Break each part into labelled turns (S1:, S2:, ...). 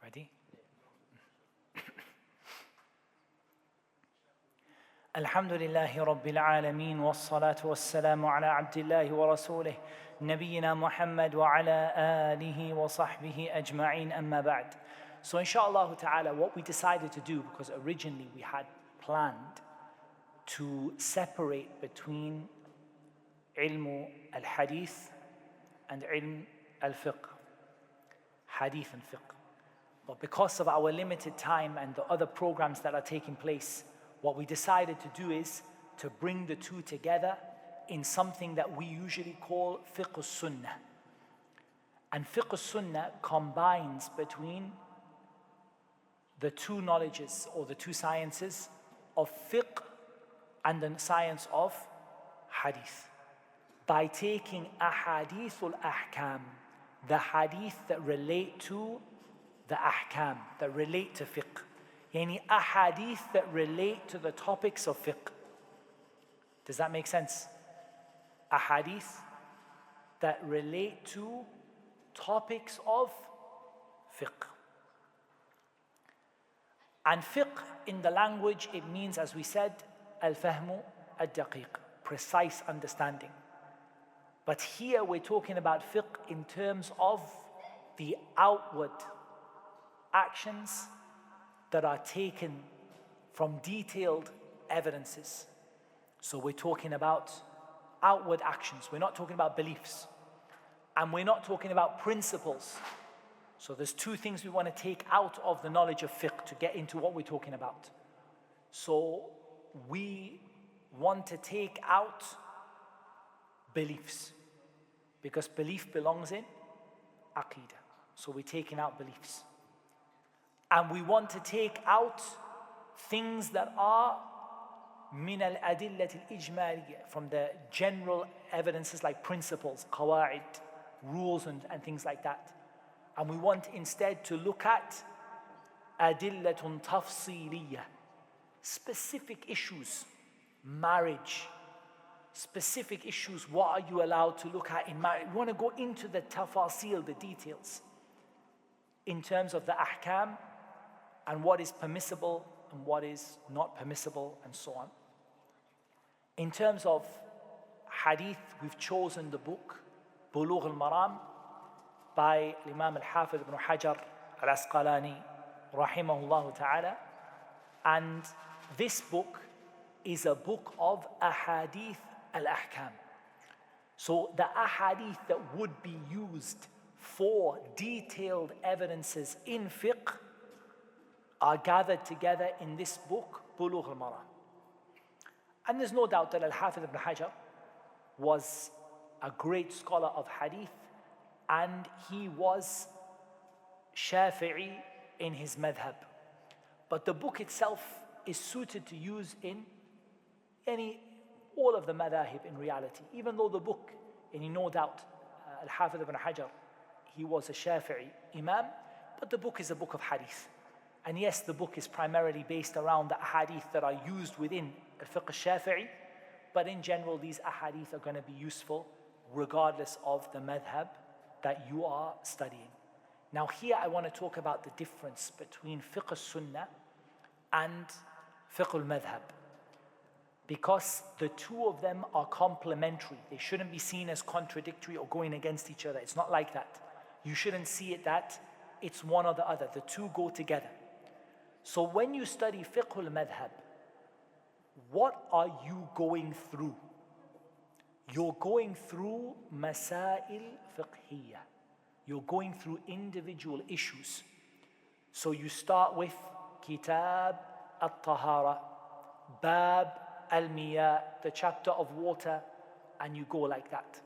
S1: Ready? الحمد لله رب العالمين والصلاة والسلام على عبد الله ورسوله نبينا محمد وعلى آله وصحبه أجمعين أما بعد. So inshallah ta'ala, what we decided to do, because originally we had planned to separate between ilm al-hadith and ilm al-fiqh, hadith and fiqh. But because of our limited time and the other programs that are taking place, what we decided to do is to bring the two together in something that we usually call fiqh sunnah. And fiqh sunnah combines between the two knowledges or the two sciences of fiqh and the science of hadith. By taking ahadith al-ahkam, the hadith that relate to the ahkam, that relate to fiqh. Yani ahadith that relate to the topics of fiqh. Does that make sense? Ahadith that relate to topics of fiqh. And fiqh in the language, it means, as we said, al-fahmu al-daqiq, precise understanding. But here we're talking about fiqh in terms of the outward actions that are taken from detailed evidences. So we're talking about outward actions. We're not talking about beliefs. And we're not talking about principles. So there's two things we want to take out of the knowledge of fiqh to get into what we're talking about. So we want to take out beliefs, because belief belongs in aqeedah. So we're taking out beliefs. And we want to take out things that are min al-adillat al-ijmaliyya, from the general evidences like principles, qawaid, rules and things like that. And we want instead to look at adillatun tafsiliyya, specific issues, marriage, specific issues, what are you allowed to look at in marriage? We want to go into the tafasil, the details, in terms of the ahkam and what is permissible and what is not permissible and so on. In terms of hadith, we've chosen the book BULUGH al-MARAM by Imam al-Hafiz ibn Hajar al-Asqalani rahimahullah ta'ala. And this book is a book of ahadith al-ahkam. So the ahadith that would be used for detailed evidences in fiqh are gathered together in this book, BULUGH al-MARAM. And there's no doubt that Al-Hafiz ibn Hajar was a great scholar of hadith, and he was Shafi'i in his madhab. But the book itself is suited to use in all of the madahib in reality. Even though the book, and no doubt, Al-Hafiz ibn Hajar, he was a Shafi'i imam, but the book is a book of hadith. And yes, the book is primarily based around the ahadith that are used within al-fiqh al-Shafi'i, but in general, these ahadith are going to be useful regardless of the madhab that you are studying. Now here I want to talk about the difference between fiqh al-sunnah and fiqh al-madhab, because the two of them are complementary. They shouldn't be seen as contradictory or going against each other. It's not like that. You shouldn't see it that it's one or the other. The two go together. So when you study fiqh al-madhab, what are you going through? You're going through masail fiqhiyya. You're going through individual issues. So you start with kitab al-tahara, bab al-miyah, the chapter of water, and you go like that.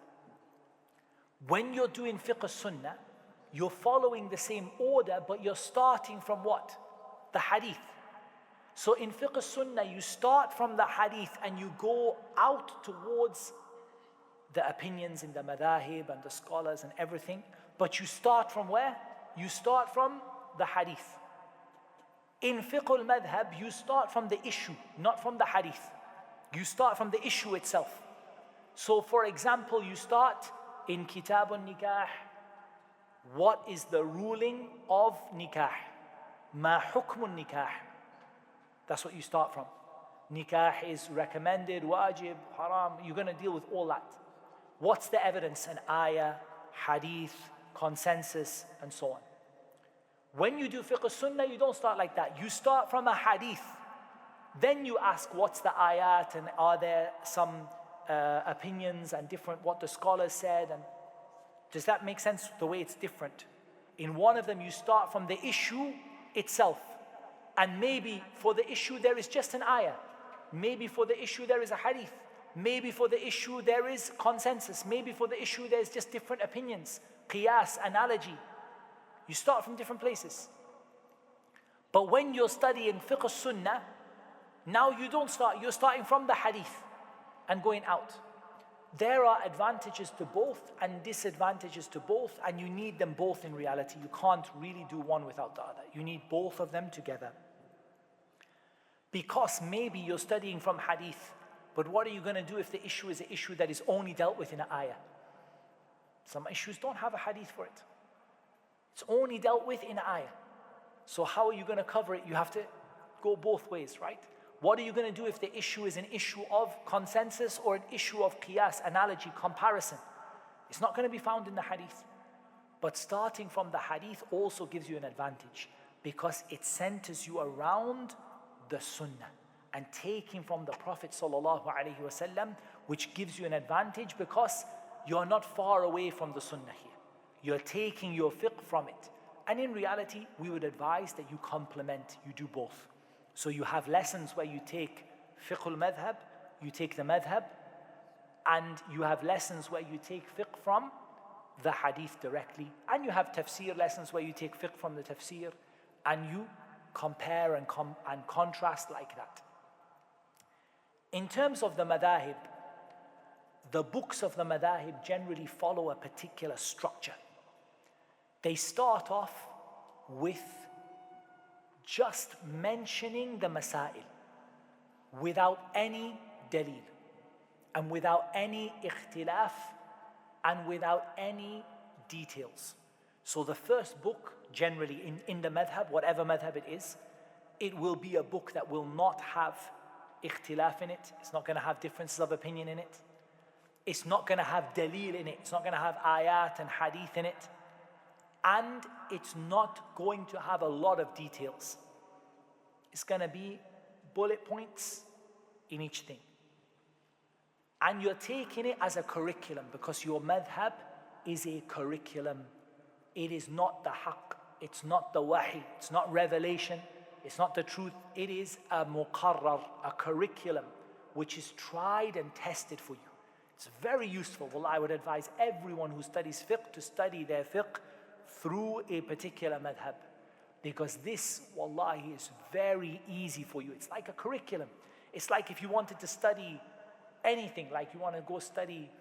S1: When you're doing fiqh al-sunnah, you're following the same order, but you're starting from what? The hadith. So in fiqh al-sunnah, you start from the hadith and you go out towards the opinions in the madahib and the scholars and everything. But you start from where? You start from the hadith. In fiqh al-madhab, you start from the issue, not from the hadith. You start from the issue itself. So for example, you start in kitab al-nikah What is the ruling of nikah? Ma hukmun nikah? That's what you start from. Nikah is recommended, wajib, haram. You're going to deal with all that. What's the evidence? An ayah, hadith, consensus, and so on. When you do fiqh sunnah, you don't start like that. You start from a hadith. Then you ask what's the ayat, and are there some opinions and different what the scholars said, and does that make sense the way it's different? In one of them you start from the issue itself, and maybe for the issue there is just an ayah, maybe for the issue there is a hadith, maybe for the issue there is consensus, maybe for the issue there's just different opinions, qiyas, analogy. You start from different places. But when you're studying fiqh sunnah, now you don't start, you're starting from the hadith and going out. There are advantages to both and disadvantages to both, and you need them both in reality. You can't really do one without the other. You need both of them together. Because maybe you're studying from hadith, but what are you going to do if the issue is an issue that is only dealt with in an ayah? Some issues don't have a hadith for it. It's only dealt with in an ayah. So how are you going to cover it? You have to go both ways, right? What are you going to do if the issue is an issue of consensus or an issue of qiyas, analogy, comparison? It's not going to be found in the hadith. But starting from the hadith also gives you an advantage, because it centers you around the sunnah and taking from the Prophet ﷺ, which gives you an advantage because you're not far away from the sunnah here. You're taking your fiqh from it. And in reality, we would advise that you complement, you do both. So you have lessons where you take fiqh al-madhab, you take the madhab, and you have lessons where you take fiqh from the hadith directly, and you have tafsir lessons where you take fiqh from the tafsir, and you compare and contrast like that. In terms of the madahib, the books of the madahib generally follow a particular structure. They start off with just mentioning the masail without any dalil and without any ikhtilaf and without any details. So the first book generally in the madhab, whatever madhab it will be a book that will not have ikhtilaf in it. It's not going to have differences of opinion in it. It's not going to have dalil in it. It's not going to have ayat and hadith in it. And it's not going to have a lot of details. It's going to be bullet points in each thing. And you're taking it as a curriculum, because your madhab is a curriculum. It is not the haqq. It's not the wahi. It's not revelation. It's not the truth. It is a muqarrar, a curriculum, which is tried and tested for you. It's very useful. Well, I would advise everyone who studies fiqh to study their fiqh through a particular madhab, because this, wallahi, is very easy for you. It's like a curriculum. It's like if you wanted to study anything, like you want to go study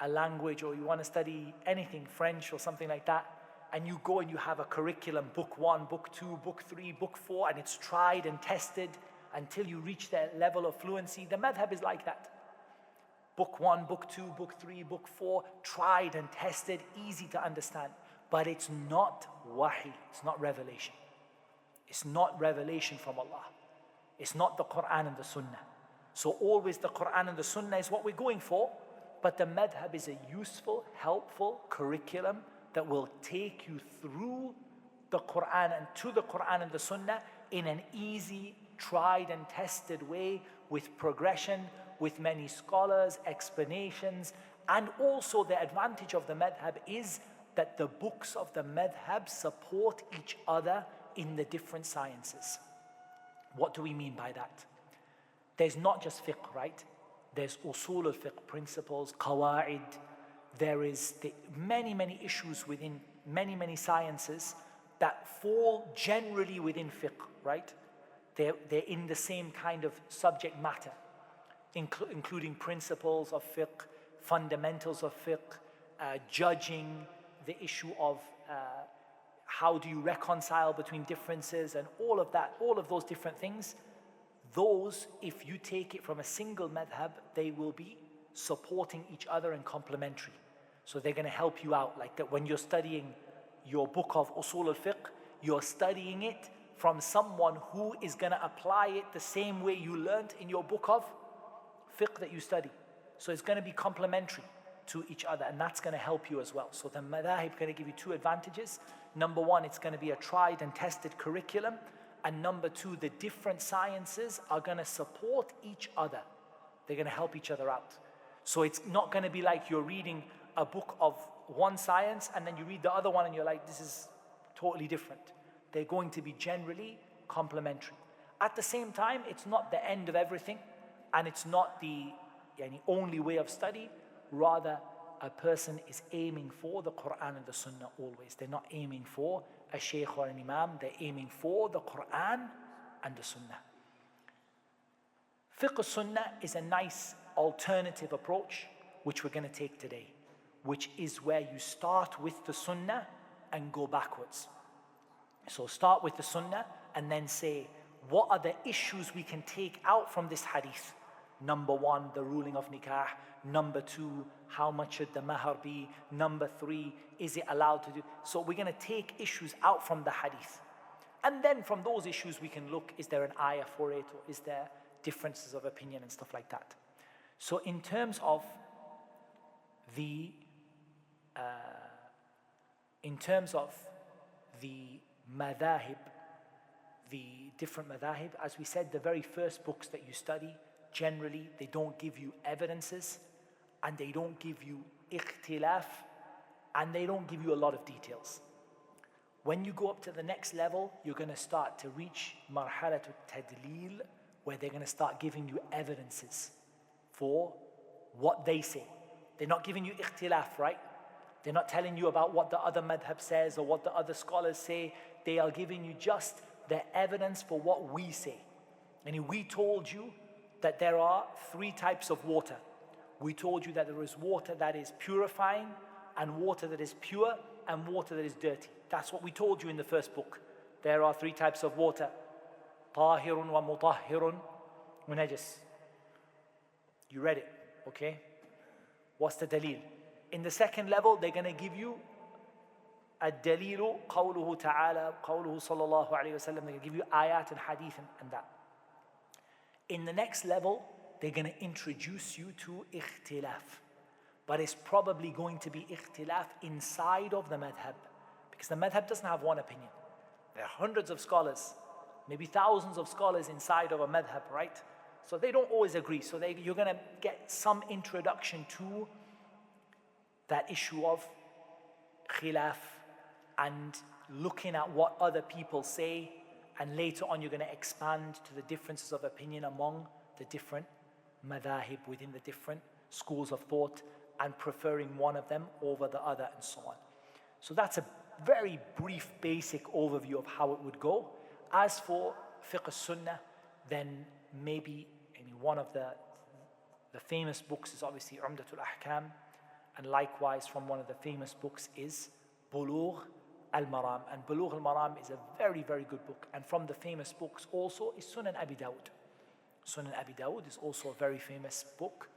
S1: a language, or you want to study anything, French or something like that, and you go and you have a curriculum, book 1, book 2, book 3, book 4, and it's tried and tested until you reach that level of fluency. The madhab is like that. Book 1, book 2, book 3, book 4, tried and tested, easy to understand. But it's not wahi, it's not revelation. It's not revelation from Allah. It's not the Quran and the Sunnah. So always the Quran and the Sunnah is what we're going for, but the madhab is a useful, helpful curriculum that will take you through the Quran and to the Quran and the Sunnah in an easy, tried and tested way, with progression, with many scholars, explanations. And also the advantage of the madhab is that the books of the madhab support each other in the different sciences. What do we mean by that? There's not just fiqh, right? There's usul al-fiqh, principles, qawa'id. There is many issues within many sciences that fall generally within fiqh, right? They're in the same kind of subject matter, including principles of fiqh, fundamentals of fiqh, judging, the issue of how do you reconcile between differences, and all of that, all of those different things. Those, if you take it from a single madhab, they will be supporting each other and complementary. So they're going to help you out. Like that when you're studying your book of Usul al-Fiqh, you're studying it from someone who is going to apply it the same way you learned in your book of fiqh that you study. So it's going to be complementary to each other, and that's going to help you as well. So the madhahib going to give you two advantages. Number one, it's going to be a tried and tested curriculum. And number two, the different sciences are going to support each other. They're going to help each other out. So it's not going to be like you're reading a book of one science and then you read the other one and you're like, this is totally different. They're going to be generally complementary. At the same time, it's not the end of everything, and it's not the only way of study. Rather, a person is aiming for the Quran and the Sunnah always. They're not aiming for a Sheikh or an Imam. They're aiming for the Quran and the Sunnah. Fiqh Sunnah is a nice alternative approach, which we're going to take today, which is where you start with the Sunnah and go backwards. So start with the Sunnah and then say, what are the issues we can take out from this hadith? Number one, the ruling of Nikah. Number two, how much should the mahar be? Number three, is it allowed to do? So we're going to take issues out from the hadith. And then from those issues we can look, is there an ayah for it, or is there differences of opinion and stuff like that? So in terms of the madhahib, the different madhahib, as we said, the very first books that you study, generally they don't give you evidences, and they don't give you ikhtilaf, and they don't give you a lot of details. When you go up to the next level, you're going to start to reach marhalatul tadleel, where they're going to start giving you evidences for what they say. They're not giving you ikhtilaf, right? They're not telling you about what the other madhab says or what the other scholars say. They are giving you just the evidence for what we say. And we told you that there are three types of water. We told you that there is water that is purifying, and water that is pure, and water that is dirty. That's what we told you in the first book. There are three types of water. طاهر ومطهر ونجس. You read it, okay? What's the dalil? In the second level, they're going to give you الدليل قوله تعالى قوله صلى الله عليه وسلم. They're going to give you ayat and hadith and that. In the next level, they're going to introduce you to ikhtilaf. But it's probably going to be ikhtilaf inside of the madhab, because the madhab doesn't have one opinion. There are hundreds of scholars, maybe thousands of scholars inside of a madhab, right? So they don't always agree. So you're going to get some introduction to that issue of khilaf and looking at what other people say, and later on you're going to expand to the differences of opinion among the different madhahib within the different schools of thought, and preferring one of them over the other, and so on. So that's a very brief, basic overview of how it would go. As for fiqh sunnah, then maybe one of the famous books is obviously Umdatul Ahkam, and likewise from one of the famous books is BULUGH Al-MARAM. And BULUGH Al-MARAM is a very, very good book. And from the famous books also is Sunan Abi Dawud. Sunan Abi Dawud is also a very famous book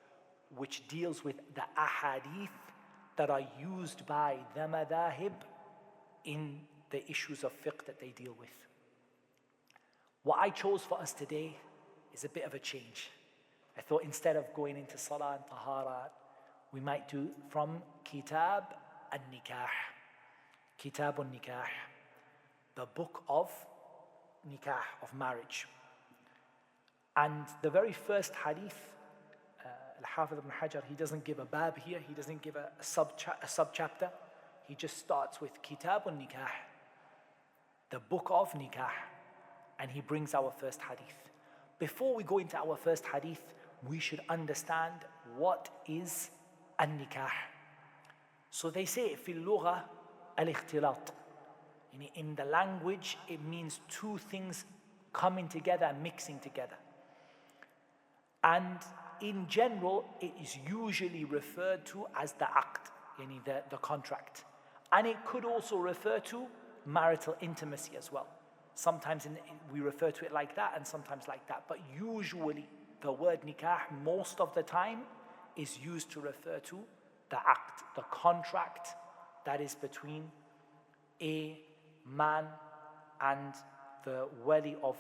S1: which deals with the ahadith that are used by the madahib in the issues of fiqh that they deal with. What I chose for us today is a bit of a change. I thought instead of going into salah and tahara, we might do from Kitab al-Nikah. Kitab al-Nikah, the book of Nikah, of marriage. And the very first hadith, Al-Hafidh ibn Hajar, he doesn't give a bab here, he doesn't give a sub-chapter. He just starts with Kitab al-Nikah, the book of Nikah, and he brings our first hadith. Before we go into our first hadith, we should understand what is al-Nikah. So they say, في اللغة الاختلاط. In the language, it means two things coming together and mixing together. And in general, it is usually referred to as the aqd, the contract. And it could also refer to marital intimacy as well. Sometimes we refer to it like that and sometimes like that. But usually the word nikah, most of the time, is used to refer to the aqd, the contract that is between a man and the wali of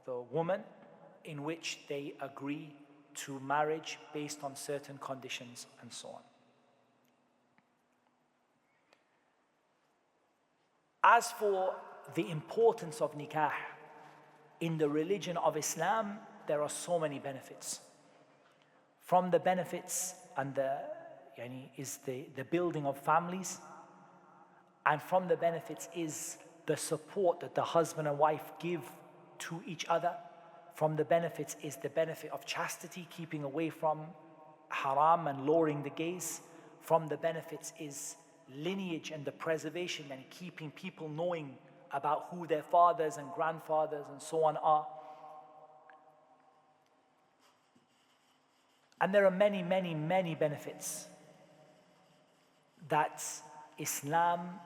S1: the woman, in which they agree to marriage based on certain conditions and so on. As for the importance of nikah in the religion of Islam, there are so many benefits. From the benefits and is the building of families, and from the benefits is the support that the husband and wife give to each other. From the benefits is the benefit of chastity, keeping away from haram and lowering the gaze. From the benefits is lineage and the preservation and keeping people knowing about who their fathers and grandfathers and so on are. And there are many, many, many benefits that Islam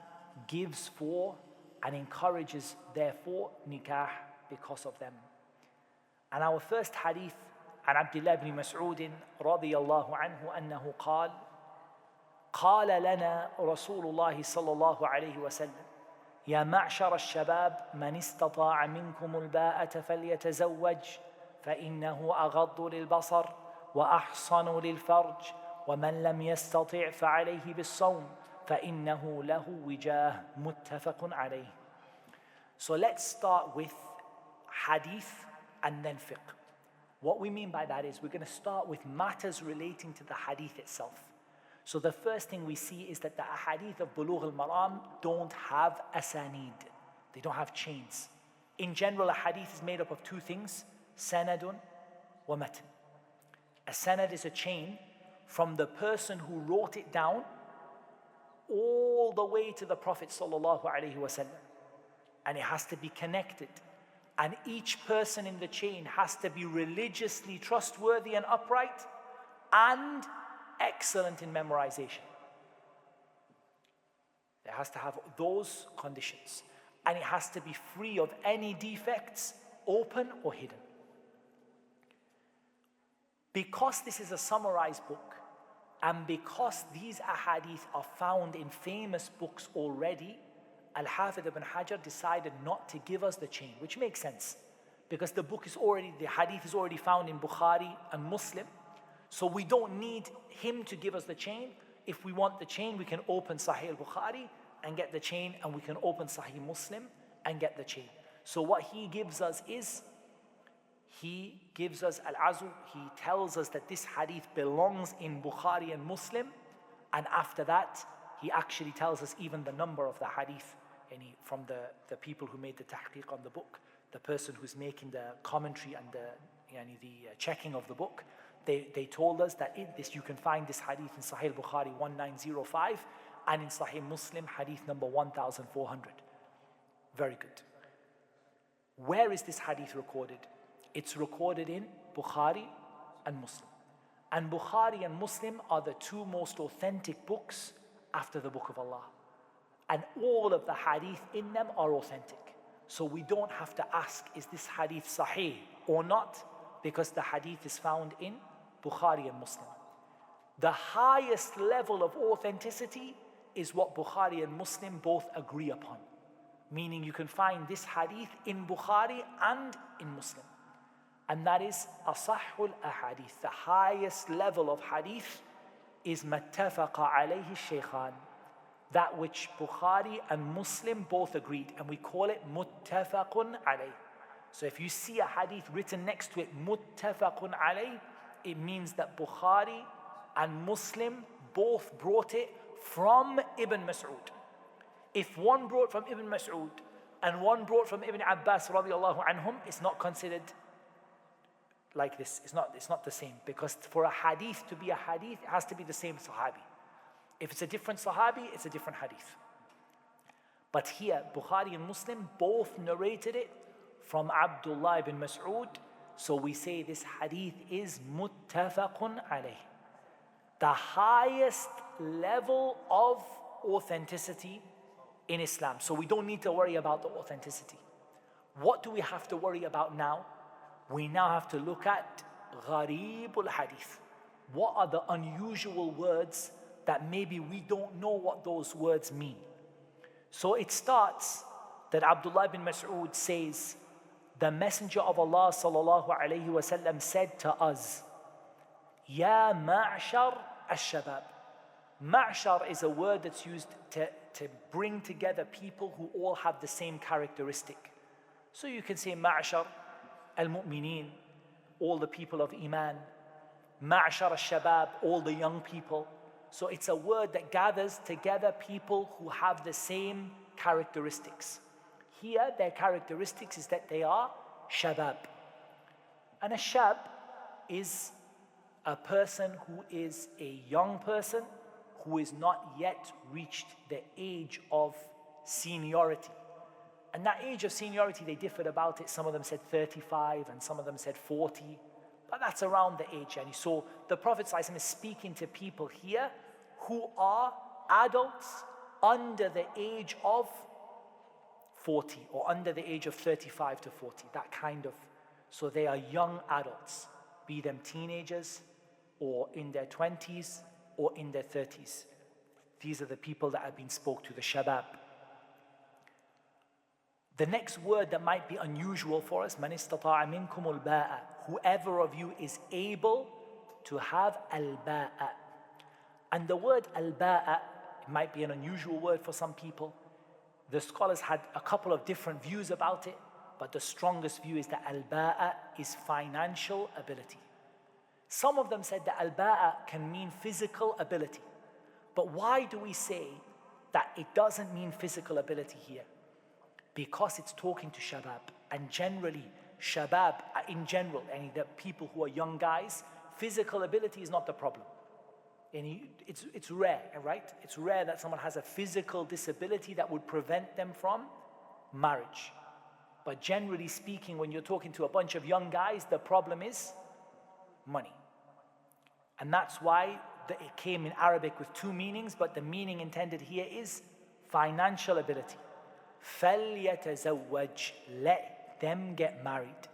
S1: gives for and encourages, therefore, nikah because of them. And our first hadith, عن عبد الله بن مسعود رضي الله عنه أنه قال لنا رسول الله صلى الله عليه وسلم يا معشر الشباب من استطاع منكم الباءة فليتزوج فإنه أغض للبصر وأحصن للفرج ومن لم يستطع فعليه بالصوم فإنه له وجاه متفق عليه. So let's start with hadith and then fiqh. What we mean by that is we're going to start with matters relating to the hadith itself. So the first thing we see is that the hadith of BULUGH al-MARAM don't have asanid. They don't have chains. In general, a hadith is made up of two things, sanadun wa matn. A sanad is a chain from the person who wrote it down all the way to the Prophet sallallahu alaihi wasallam. And it has to be connected. And each person in the chain has to be religiously trustworthy and upright and excellent in memorization. It has to have those conditions. And it has to be free of any defects, open or hidden. Because this is a summarized book, and because these ahadith are found in famous books already, Al-Hafidh ibn Hajar decided not to give us the chain, which makes sense. Because the hadith is already found in Bukhari and Muslim. So we don't need him to give us the chain. If we want the chain, we can open Sahih al-Bukhari and get the chain, and we can open Sahih Muslim and get the chain. So what he gives us is, he gives us al-azw. He tells us that this hadith belongs in Bukhari and Muslim, and after that, he actually tells us even the number of the hadith, from the people who made the tahqiq on the book, the person who's making the commentary and the checking of the book. They told us that you can find this hadith in Sahih Bukhari 1905 and in Sahih Muslim hadith number 1400. Very good. Where is this hadith recorded? It's recorded in Bukhari and Muslim. And Bukhari and Muslim are the two most authentic books after the Book of Allah. And all of the hadith in them are authentic. So we don't have to ask, is this hadith sahih or not? Because the hadith is found in Bukhari and Muslim. The highest level of authenticity is what Bukhari and Muslim both agree upon. Meaning you can find this hadith in Bukhari and in Muslim. And that is asahhul ahadith. The highest level of hadith is mattafaqa alayhi shaykhan. That which Bukhari and Muslim both agreed. And we call it muttafaqun alayh. So if you see a hadith written next to it, muttafaqun alayh, it means that Bukhari and Muslim both brought it from Ibn Mas'ud. If one brought from Ibn Mas'ud and one brought from Ibn Abbas radiallahu anhum, it's not considered like this. It's not the same. Because for a hadith to be a hadith, it has to be the same sahabi. If it's a different sahabi, it's a different hadith. But here, Bukhari and Muslim both narrated it from Abdullah ibn Mas'ud. So we say this hadith is muttafaqun alayh. The highest level of authenticity in Islam. So we don't need to worry about the authenticity. What do we have to worry about now? We now have to look at ghareebul hadith. What are the unusual words that maybe we don't know what those words mean? So it starts that Abdullah bin Mas'ud says, the Messenger of Allah sallallahu alayhi wasallam said to us, Ya ma'shar al-shabab. Ma'shar is a word that's used to bring together people who all have the same characteristic. So you can say ma'shar al-mu'mineen, all the people of Iman. Ma'shar al-shabab, all the young people. So it's a word that gathers together people who have the same characteristics. Here, their characteristics is that they are shabab. And a shab is a person who is a young person who is not yet reached the age of seniority. And that age of seniority, they differed about it. Some of them said 35 and some of them said 40. But that's around the age. And so the Prophet ﷺ is speaking to people here who are adults under the age of 40 or under the age of 35 to 40, that kind of. So they are young adults, be them teenagers or in their 20s or in their 30s. These are the people that have been spoke to, the shabab. The next word that might be unusual for us, man istata'a minkum al-ba'a, whoever of you is able to have al-ba'a. And the word al-ba'a might be an unusual word for some people. The scholars had a couple of different views about it, but the strongest view is that al-ba'a is financial ability. Some of them said that al-ba'a can mean physical ability. But why do we say that it doesn't mean physical ability here? Because it's talking to shabab. And generally, shabab in general, and the people who are young guys, physical ability is not the problem. And it's rare, right? It's rare that someone has a physical disability that would prevent them from marriage. But generally speaking, when you're talking to a bunch of young guys, the problem is money. And that's why it came in Arabic with two meanings, but the meaning intended here is financial ability. فَلْيَتَزَوَّجْ, let them get married.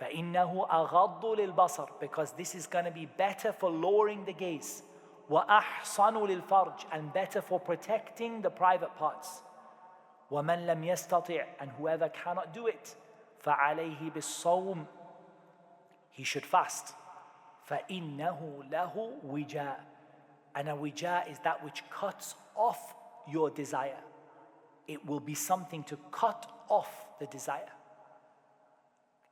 S1: فَإِنَّهُ أَغَضُّ لِلْبَصَرِ, because this is going to be better for lowering the gaze. وَأَحْصَنُ لِلْفَرْجِ, and better for protecting the private parts. وَمَنْ لَمْ يَسْتَطِعْ, and whoever cannot do it, فَعَلَيْهِ بِالصَّوْمِ, he should fast. فَإِنَّهُ لَهُ وِجَاء, and a wija is that which cuts off your desire. It will be something to cut off the desire.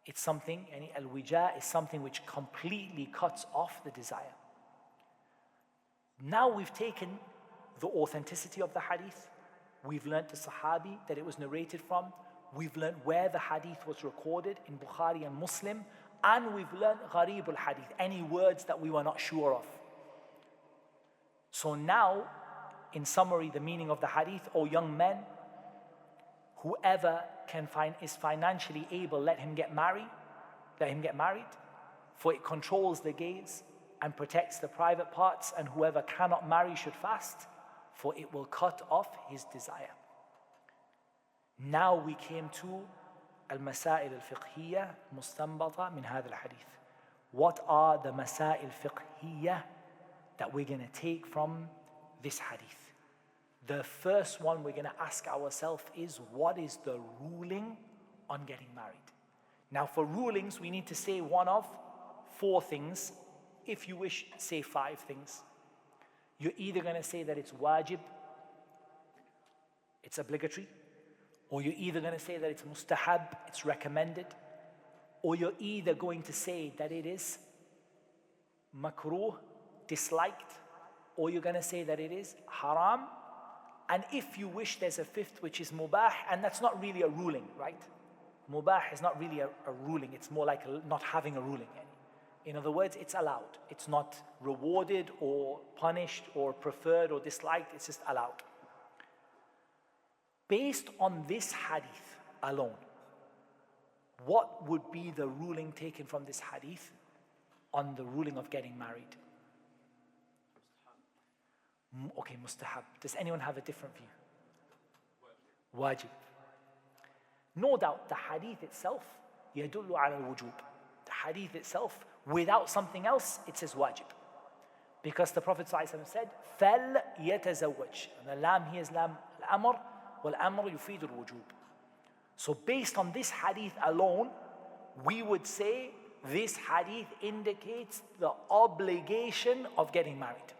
S1: It's something, al-wija is something which completely cuts off the desire. Now we've taken the authenticity of the hadith. We've learnt the sahabi that it was narrated from. We've learnt where the hadith was recorded in Bukhari and Muslim. And we've learnt gharib al-hadith, any words that we were not sure of. So now, in summary, the meaning of the hadith, O young men, whoever is financially able, let him get married, for it controls the gaze and protects the private parts, and whoever cannot marry should fast, for it will cut off his desire. Now we came to al-masail al-fiqhiyya mustanbata min hadha al-hadith. What are the masail fiqhiyya that we're going to take from this hadith? The first one we're going to ask ourselves is, what is the ruling on getting married? Now for rulings, we need to say one of four things. If you wish, say 5 things. You're either going to say that it's wajib, it's obligatory, or you're either going to say that it's mustahab, it's recommended, or you're either going to say that it is makruh, disliked, or you're going to say that it is haram. And if you wish, there's a 5th, which is mubah, and that's not really a ruling, right? Mubah is not really a ruling. It's more like not having a ruling. In other words, it's allowed. It's not rewarded or punished or preferred or disliked. It's just allowed. Based on this hadith alone, what would be the ruling taken from this hadith on the ruling of getting married? Okay, mustahab. Does anyone have a different view? Wajib. No doubt, the hadith itself, يدل على الوجوب. The hadith itself, without something else, it says wajib. Because the Prophet ﷺ said, فَلْيَتَزَوَّجْ. And the lam here is lam al-amr, وَالْأَمْرُ يُفِيدُ الْوُجُوبِ. So based on this hadith alone, we would say this hadith indicates the obligation of getting married.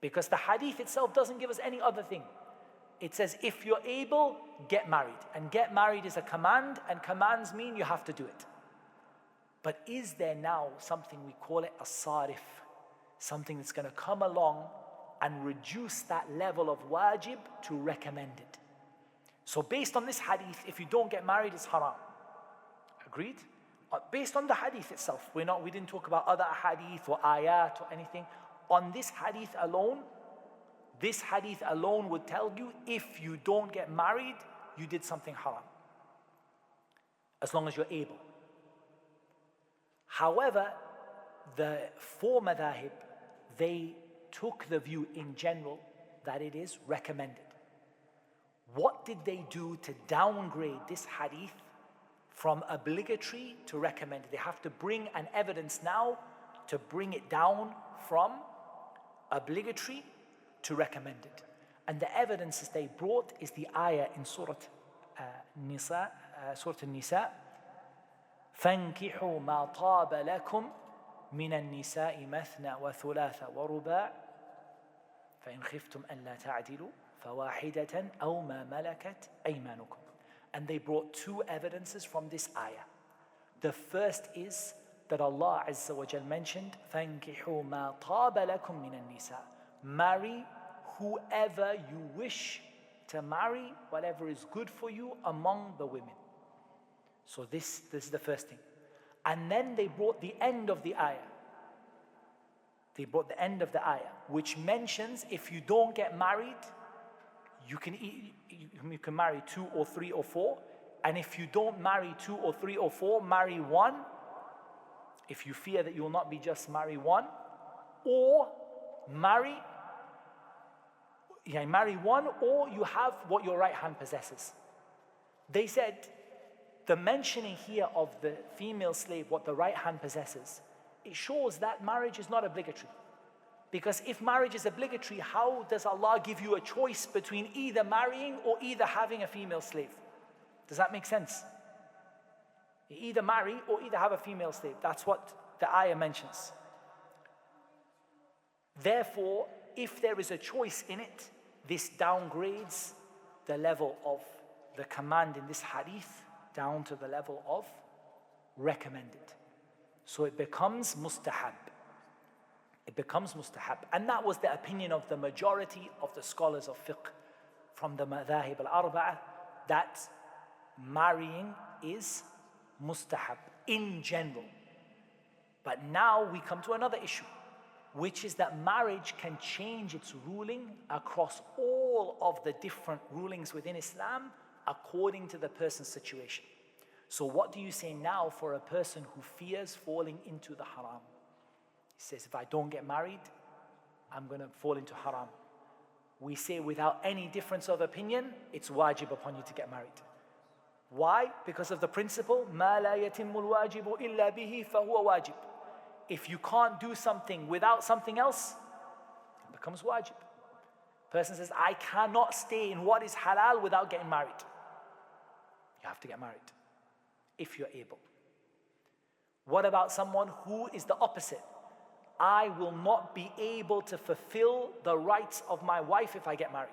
S1: Because the hadith itself doesn't give us any other thing. It says, if you're able, get married. And get married is a command, and commands mean you have to do it. But is there now something, we call it a sarif, something that's going to come along and reduce that level of wajib to recommended? So based on this hadith, if you don't get married, it's haram. Agreed? Based on the hadith itself. We didn't talk about other hadith or ayat or anything. On this hadith alone would tell you, if you don't get married, you did something haram. As long as you're able. However, the four madhahib, they took the view in general that it is recommended. What did they do to downgrade this hadith from obligatory to recommended? They have to bring an evidence now to bring it down from obligatory to recommended. And the evidences they brought is the ayah in Surah Nisa, فَانْكِحُوا مَا طَابَ لَكُمْ مِنَ النِّسَاءِ مَثْنَى وَثُلَاثَ وَرُبَاعَ فَإِنْ خِفْتُمْ أَلَّا تَعْدِلُوا فَوَاحِدَةً أَوْ مَا مَلَكَتْ أَيْمَانُكُمْ. And they brought two evidences from this ayah. The first is that Allah Azza wa Jal mentioned, فَانْكِحُوا مَا طَابَ لَكُمْ مِنَ النِّسَاءِ. Marry whoever you wish to marry, whatever is good for you among the women. So this is the first thing. And then they brought the end of the ayah. They brought the end of the ayah, which mentions if you don't get married, you can marry 2 or 3 or 4. And if you don't marry 2 or 3 or 4, marry 1. If you fear that you will not be just, marry 1. Or marry 1, or you have what your right hand possesses. They said, the mentioning here of the female slave, what the right hand possesses, it shows that marriage is not obligatory. Because if marriage is obligatory, how does Allah give you a choice between either marrying or either having a female slave? Does that make sense? You either marry or either have a female slave. That's what the ayah mentions. Therefore, if there is a choice in it, this downgrades the level of the command in this hadith down to the level of recommended. So it becomes mustahab. It becomes mustahab. And that was the opinion of the majority of the scholars of fiqh from the madhahib al-arba'ah, that marrying is mustahab in general. But now we come to another issue, which is that marriage can change its ruling across all of the different rulings within Islam according to the person's situation. So what do you say now for a person who fears falling into the haram? He says, if I don't get married, I'm going to fall into haram. We say without any difference of opinion, it's wajib upon you to get married. Why? Because of the principle, مَا لَا يَتِمُّ الْوَاجِبُ إِلَّا بِهِ فَهُوَ وَاجِبٌ. If you can't do something without something else, it becomes wajib. Person says, I cannot stay in what is halal without getting married. You have to get married, if you're able. What about someone who is the opposite? I will not be able to fulfill the rights of my wife if I get married.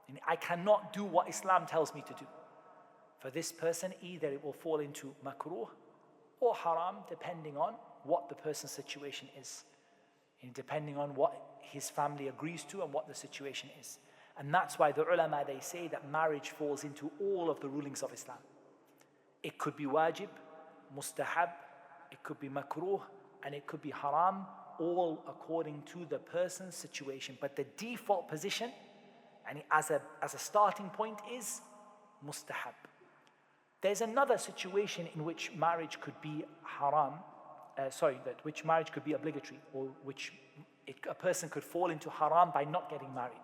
S1: And I cannot do what Islam tells me to do. For this person, either it will fall into makruh or haram, depending on what the person's situation is, and depending on what his family agrees to and what the situation is. And that's why the ulama, they say that marriage falls into all of the rulings of Islam. It could be wajib, mustahab, it could be makruh, and it could be haram, all according to the person's situation. But the default position, and as a starting point, is mustahab. There's another situation in which marriage could be haram, which marriage could be obligatory, or which a person could fall into haram by not getting married.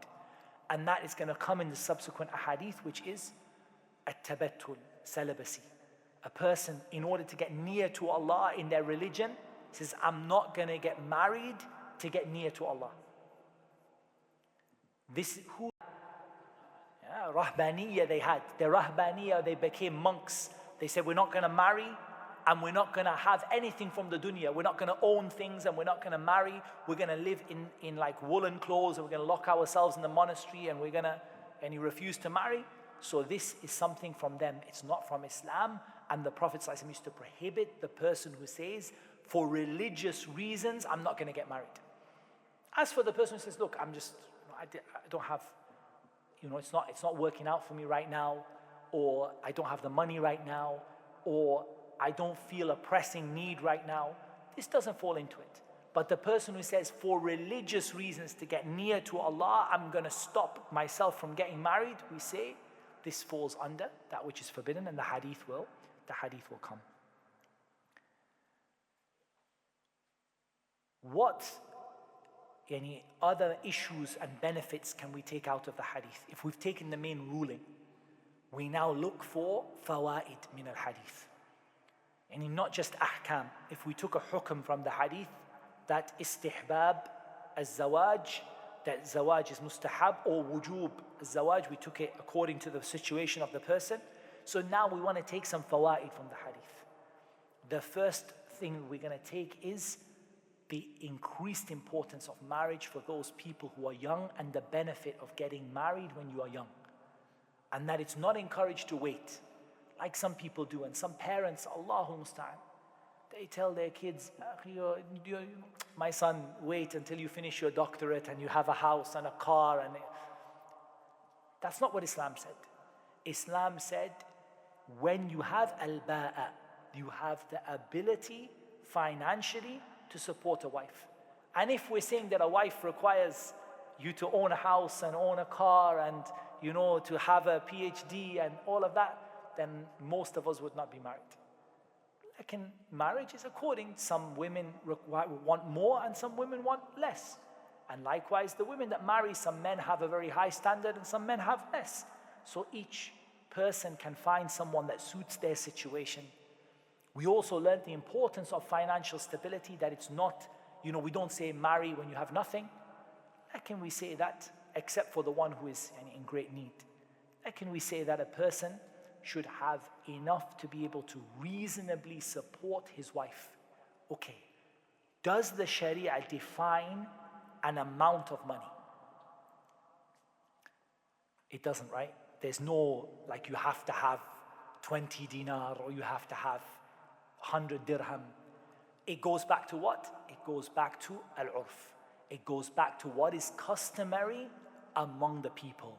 S1: And that is going to come in the subsequent ahadith, which is at-tabattul, celibacy. A person, in order to get near to Allah in their religion, says, I'm not going to get married to get near to Allah. Rahbaniyya they had. The Rahbaniyya, they became monks. They said, we're not going to marry and we're not going to have anything from the dunya. We're not going to own things and we're not going to marry. We're going to live in like woolen clothes and we're going to lock ourselves in the monastery and and he refused to marry. So this is something from them. It's not from Islam. And the Prophet ﷺ used to prohibit the person who says, for religious reasons, I'm not going to get married. As for the person who says, look, I'm just, I don't have, it's not working out for me right now, or I don't have the money right now, or I don't feel a pressing need right now, this doesn't fall into it. But the person who says, for religious reasons to get near to Allah, I'm going to stop myself from getting married, we say, this falls under that which is forbidden, and the hadith will come. What any other issues and benefits can we take out of the hadith? If we've taken the main ruling, we now look for fawaid min al-hadith. And not just ahkam. If we took a hukm from the hadith, that istihbab al-zawaj, that zawaj is mustahab, or wujub al-zawaj, we took it according to the situation of the person. So now we want to take some fawaid from the hadith. The first thing we're going to take is the increased importance of marriage for those people who are young and the benefit of getting married when you are young. And that it's not encouraged to wait, like some people do. And some parents, Allahu musta'an, they tell their kids, my son, wait until you finish your doctorate and you have a house and a car. And that's not what Islam said. Islam said, when you have al-ba'a, you have the ability financially to support a wife. And if we're saying that a wife requires you to own a house and own a car and to have a PhD and all of that, then most of us would not be married. Like marriage is according. Some women want more and some women want less. And likewise, the women that marry, some men have a very high standard and some men have less. So each person can find someone that suits their situation. We also learned the importance of financial stability, that it's not, we don't say marry when you have nothing. How can we say that, except for the one who is in great need? How can we say that a person should have enough to be able to reasonably support his wife? Okay, does the Sharia define an amount of money? It doesn't, right? There's no, like you have to have 20 dinar or you have to have 100 dirham. It goes back to what? It goes back to al-urf. It goes back to what is customary among the people.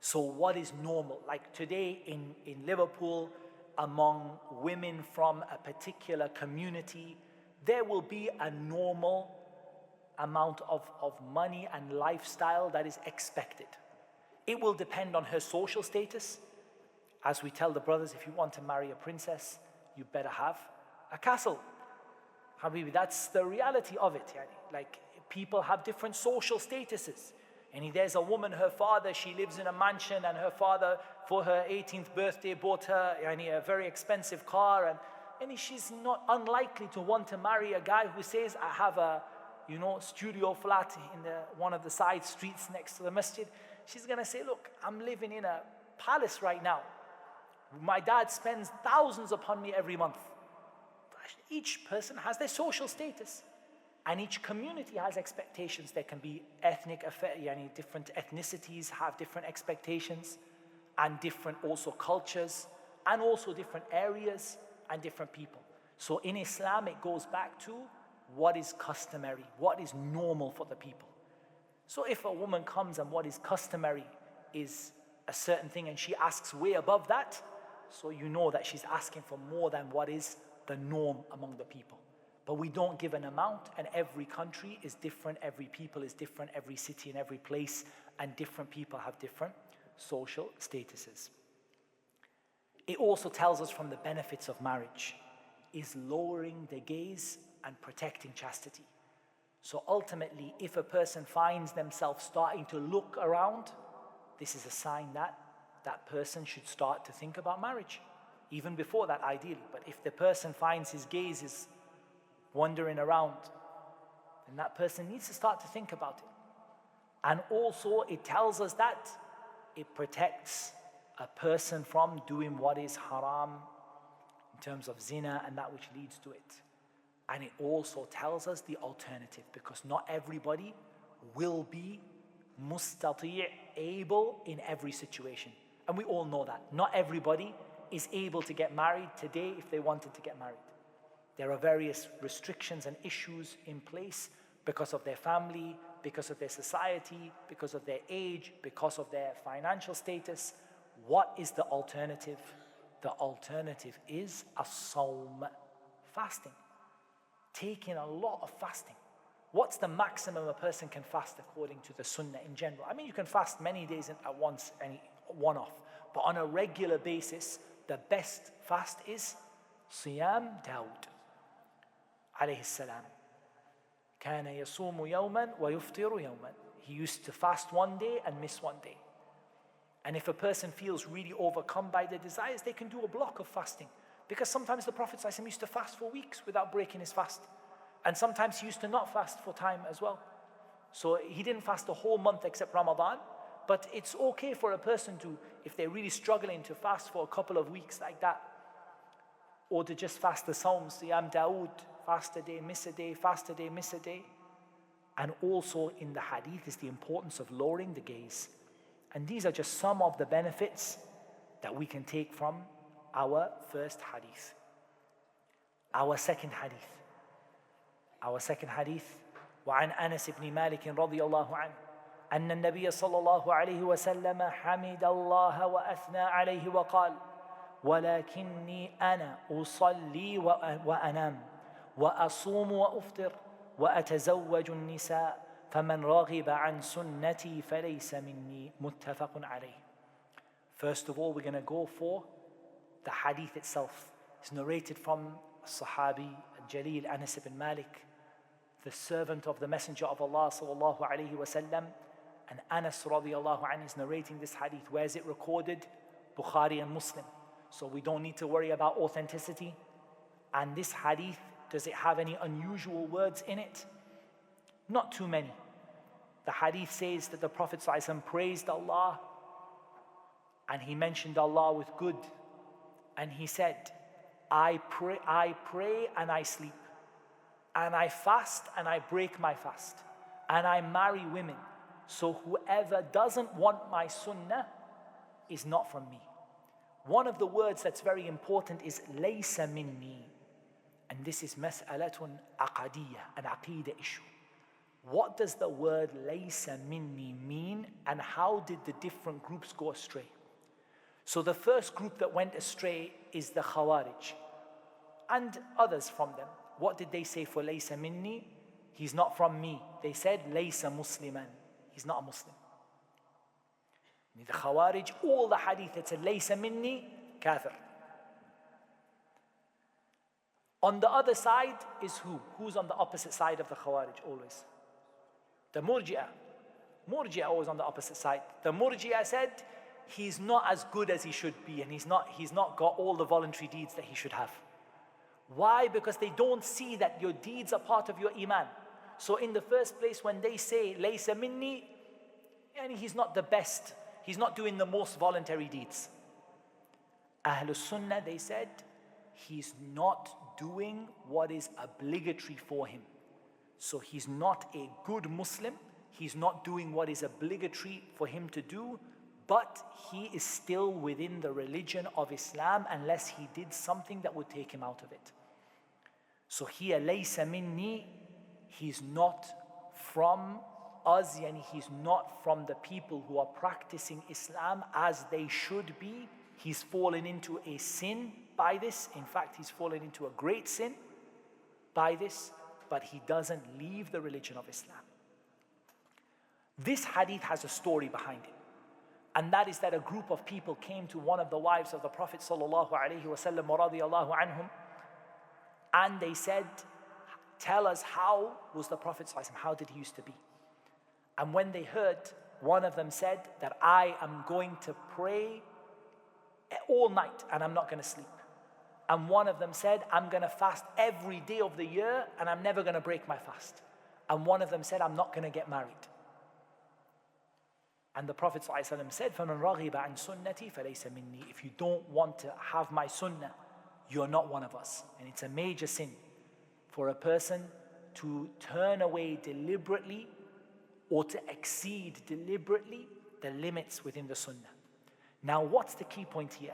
S1: So what is normal? Like today in Liverpool, among women from a particular community, there will be a normal amount of money and lifestyle that is expected. It will depend on her social status. As we tell the brothers, if you want to marry a princess, you better have a castle. Habibi, that's the reality of it. Like people have different social statuses. And there's a woman, her father, she lives in a mansion, and her father, for her 18th birthday, bought her a very expensive car. And she's not unlikely to want to marry a guy who says, I have a studio flat in one of the side streets next to the masjid. She's going to say, look, I'm living in a palace right now. My dad spends thousands upon me every month. Each person has their social status. And each community has expectations. There can be different ethnicities have different expectations, and different also cultures, and also different areas and different people. So in Islam, it goes back to what is customary, what is normal for the people. So if a woman comes and what is customary is a certain thing and she asks way above that, so you know that she's asking for more than what is the norm among the people. But we don't give an amount, and every country is different, every people is different, every city and every place, and different people have different social statuses. It also tells us from the benefits of marriage is lowering the gaze and protecting chastity. So ultimately, if a person finds themselves starting to look around, this is a sign that that person should start to think about marriage. Even before that, ideally. But if the person finds his gaze is wandering around, then that person needs to start to think about it. And also, it tells us that it protects a person from doing what is haram in terms of zina and that which leads to it. And it also tells us the alternative, because not everybody will be mustati', able in every situation. And we all know that. Not everybody is able to get married today if they wanted to get married. There are various restrictions and issues in place because of their family, because of their society, because of their age, because of their financial status. What is the alternative? The alternative is as-sawm, fasting. Taking a lot of fasting. What's the maximum a person can fast according to the Sunnah in general? I mean, you can fast many days at once, any one-off. But on a regular basis, the best fast is Siyam Dawood alayhi salam. كان يصوم يوما ويفطر يوما. He used to fast one day and miss one day. And if a person feels really overcome by their desires, they can do a block of fasting. Because sometimes the Prophet ﷺ used to fast for weeks without breaking his fast. And sometimes he used to not fast for time as well. So he didn't fast the whole month except Ramadan. But it's okay for a person to, if they're really struggling, to fast for a couple of weeks like that. Or to just fast the Sawms, Siyam Dawood, fast a day, miss a day, fast a day, miss a day. And also in the Hadith is the importance of lowering the gaze. And these are just some of the benefits that we can take from our first Hadith. Our second Hadith. وعن أنس بن مالك رضي الله عنه أن النبي صلى الله عليه وسلم حمد الله وأثنى عليه وقال ولكني أنا أصلي وأنام وأصوم وأفطر وأتزوج النساء فمن رغب عن سنتي فليس مني متفق عليه. First of all, we're going to go for the hadith itself. It's narrated from Sahabi Jalil Anas ibn Malik, the servant of the Messenger of Allah sallallahu alayhi wasallam. And Anas radiallahu anhu is narrating this hadith. Where is it recorded? Bukhari and Muslim. So we don't need to worry about authenticity. And this hadith, does it have any unusual words in it? Not too many. The hadith says that the Prophet ﷺ praised Allah and he mentioned Allah with good. And he said, I pray and I sleep. And I fast and I break my fast. And I marry women. So whoever doesn't want my sunnah is not from me. One of the words that's very important is laysa minni. And this is mas'alatun aqadiyya, an aqidah issue. What does the word laysa minni mean, and how did the different groups go astray? So the first group that went astray is the Khawarij and others from them. What did they say for laysa minni? He's not from me. They said laysa musliman. He's not a Muslim. The Khawarij, all the hadith that said laysa minni, kafir. On the other side is who? Who's on the opposite side of the Khawarij always? The Murji'ah. Murji'ah always on the opposite side. The Murji'ah said he's not as good as he should be, and he's not got all the voluntary deeds that he should have. Why? Because they don't see that your deeds are part of your iman. So in the first place, when they say laysa minni, yani he's not the best. He's not doing the most voluntary deeds. Ahlul Sunnah, they said, he's not doing what is obligatory for him. So he's not a good Muslim. He's not doing what is obligatory for him to do, but he is still within the religion of Islam unless he did something that would take him out of it. So here, laysa minni, he's not from us, yani he's not from the people who are practicing Islam as they should be. He's fallen into a sin by this. In fact, he's fallen into a great sin by this, but he doesn't leave the religion of Islam. This hadith has a story behind it. And that is that a group of people came to one of the wives of the Prophet sallallahu alaihi wasallam radiyallahu anhum, and they said, tell us, how was the Prophet sallallahu alaihi wasallam, how did he used to be? And when they heard, one of them said that I am going to pray all night and I'm not going to sleep. And one of them said, I'm going to fast every day of the year and I'm never going to break my fast. And one of them said, I'm not going to get married. And the Prophet ﷺ said, فَمَنْ رَغِبَ عَنْ سُنَّتِي فَلَيْسَ مِنِّي. If you don't want to have my sunnah, you're not one of us. And it's a major sin for a person to turn away deliberately or to exceed deliberately the limits within the sunnah. Now, what's the key point here?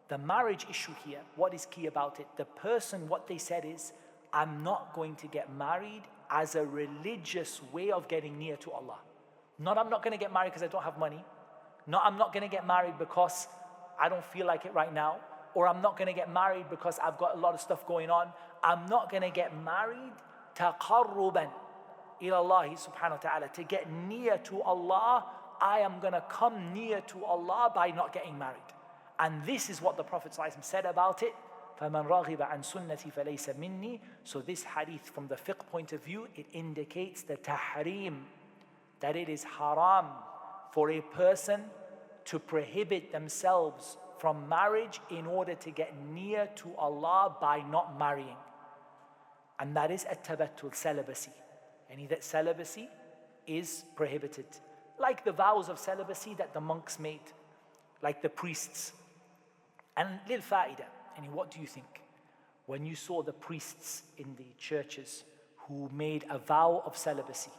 S1: The marriage issue here, what is key about it? The person, what they said is, I'm not going to get married as a religious way of getting near to Allah. Not I'm not going to get married because I don't have money. Not I'm not going to get married because I don't feel like it right now. Or I'm not going to get married because I've got a lot of stuff going on. I'm not going to get married taqarruban ila Allah subhanahu wa ta'ala. To get near to Allah, I am going to come near to Allah by not getting married. And this is what the Prophet ﷺ said about it. فَمَنْ رَغِبَ عَنْ سُنَّتِي فَلَيْسَ مِنِّي. So this hadith from the fiqh point of view, it indicates the tahrim, that it is haram for a person to prohibit themselves from marriage in order to get near to Allah by not marrying. And that is at-tabattul, celibacy. Any that celibacy is prohibited. Like the vows of celibacy that the monks made, like the priests. And lil fa'ida, and what do you think? When you saw the priests in the churches who made a vow of celibacy,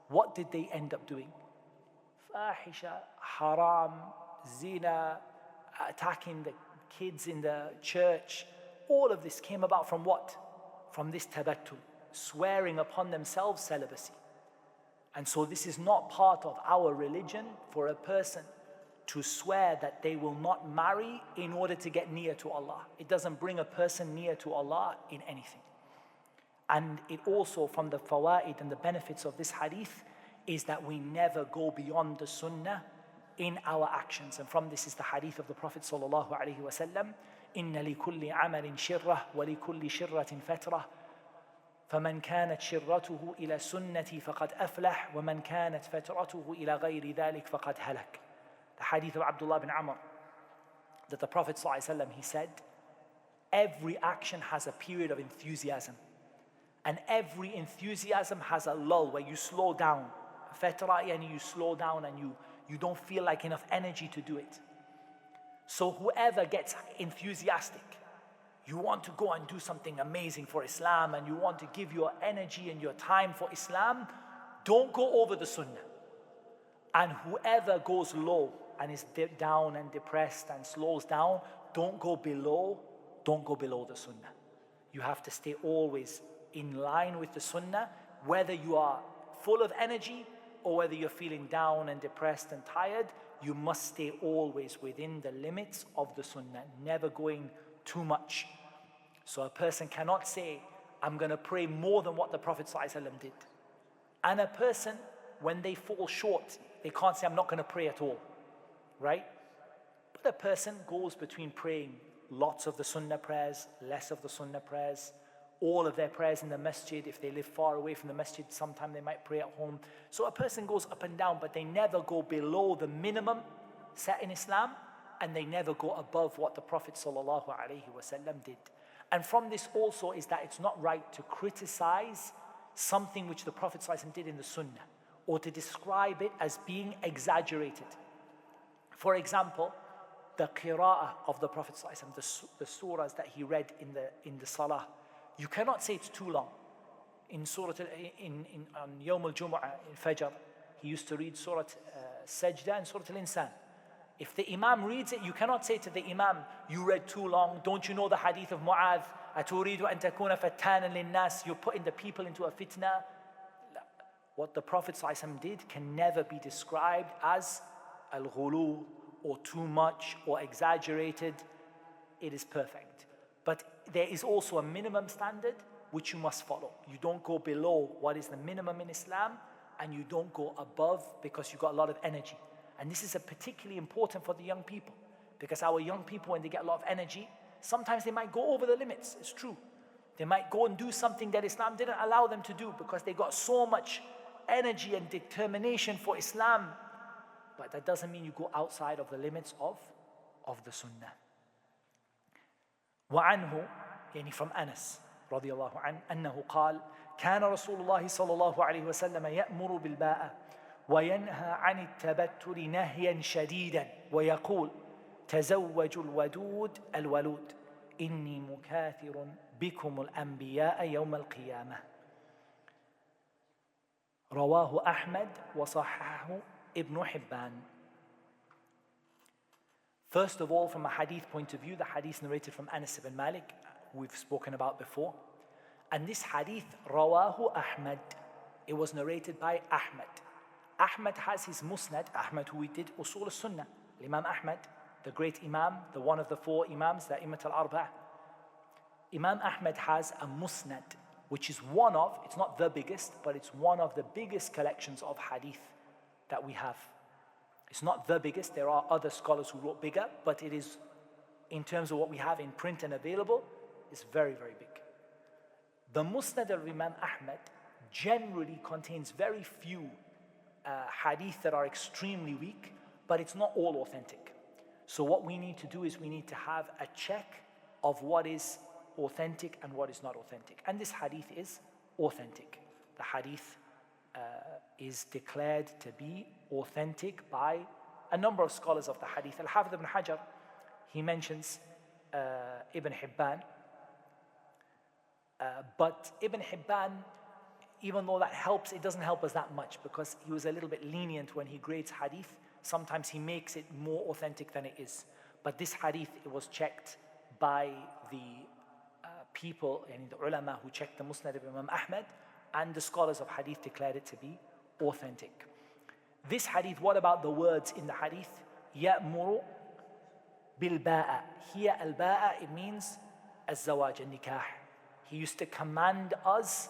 S1: what did they end up doing? Fahisha, haram, zina, attacking the kids in the church. All of this came about from what? From this tabattul, swearing upon themselves celibacy. And so this is not part of our religion for a person to swear that they will not marry in order to get near to Allah. It doesn't bring a person near to Allah in anything. And it also, from the fawaid and the benefits of this hadith, is that we never go beyond the sunnah in our actions. And from this is the hadith of the Prophet sallallahu alaihi wasallam, إِنَّ لِكُلِّ عَمَلٍ شِرَّةٍ وَلِكُلِّ شِرَّةٍ فَتْرَةٍ فمن كانت شرته إلى سنتي فقد أفلح ومن كانت فترته إلى غير ذلك فقد هلك. The hadith of Abdullah bin Amr, that the Prophet ﷺ, he said, every action has a period of enthusiasm, and every enthusiasm has a lull where you slow down. Fatra, and you slow down and you don't feel like enough energy to do it. So whoever gets enthusiastic, you want to go and do something amazing for Islam and you want to give your energy and your time for Islam, don't go over the sunnah. And whoever goes low and is down and depressed and slows down, don't go below the sunnah. You have to stay always in line with the sunnah, whether you are full of energy or whether you're feeling down and depressed and tired. You must stay always within the limits of the sunnah, never going too much. So a person cannot say, I'm going to pray more than what the Prophet ﷺ did. And a person, when they fall short, they can't say, I'm not going to pray at all, right? But a person goes between praying lots of the sunnah prayers, less of the sunnah prayers, all of their prayers in the masjid. If they live far away from the masjid, sometime they might pray at home. So a person goes up and down, but they never go below the minimum set in Islam, and they never go above what the Prophet ﷺ did. And from this also is that it's not right to criticize something which the Prophet ﷺ did in the sunnah, or to describe it as being exaggerated. For example, the qira'ah of the Prophet ﷺ, the surahs that he read in the salah, you cannot say it's too long. In surah on Yawm al-Jumu'ah, in Fajr, he used to read surah Sajda and surah al-Insan. If the Imam reads it, you cannot say to the Imam, you read too long. Don't you know the hadith of Mu'adh? أَتُرِيدُ أَن تَكُونَ فَتَّانًا لِلنَّاسِ. You're putting the people into a fitna. What the Prophet ﷺ did can never be described as al-ghulu, or too much, or exaggerated. It is perfect. But there is also a minimum standard which you must follow. You don't go below what is the minimum in Islam, and you don't go above because you've got a lot of energy. And this is particularly important for the young people, because our young people, when they get a lot of energy, sometimes they might go over the limits. It's true. They might go and do something that Islam didn't allow them to do because they got so much energy and determination for Islam. But that doesn't mean you go outside of the limits of the sunnah. وعنه, يعني from Anas رضي الله عنه أنه قال كان رسول الله صلى الله عليه وسلم يأمر بالباءة وينهى عن التبتل نهيا شديدا ويقول تزوجوا الودود الولود إني مكاثر بكم الأنبياء يوم القيامة. رواه أحمد وصححه ابن حبان. First of all, from a hadith point of view, the hadith narrated from Anas ibn Malik, we've spoken about before. And this hadith, Rawahu Ahmad, it was narrated by Ahmad. Ahmad has his musnad, Ahmad who we did Usul al-Sunnah, Imam Ahmad, the great Imam, the one of the four Imams, the Imam al-Arba'ah. Imam Ahmad has a musnad, which is one of, it's not the biggest, but it's one of the biggest collections of hadith that we have. It's not the biggest, there are other scholars who wrote bigger, but it is, in terms of what we have in print and available, is very, very big. The musnad of Imam Ahmad generally contains very few hadith that are extremely weak, but it's not all authentic. So what we need to do is we need to have a check of what is authentic and what is not authentic. And this hadith is authentic. The hadith is declared to be authentic by a number of scholars of the hadith. Al-Hafidh ibn Hajar, he mentions Ibn Hibban. But Ibn Hibban, even though that helps, it doesn't help us that much because he was a little bit lenient when he grades hadith. Sometimes he makes it more authentic than it is. But this hadith, it was checked by the people, and the ulama who checked the musnad of Imam Ahmad, and the scholars of hadith declared it to be authentic. This hadith, what about the words in the hadith? يَأْمُرُ بِالْبَاءَ. Here al-ba'a, it means az-zawaj, al-nikah. He used to command us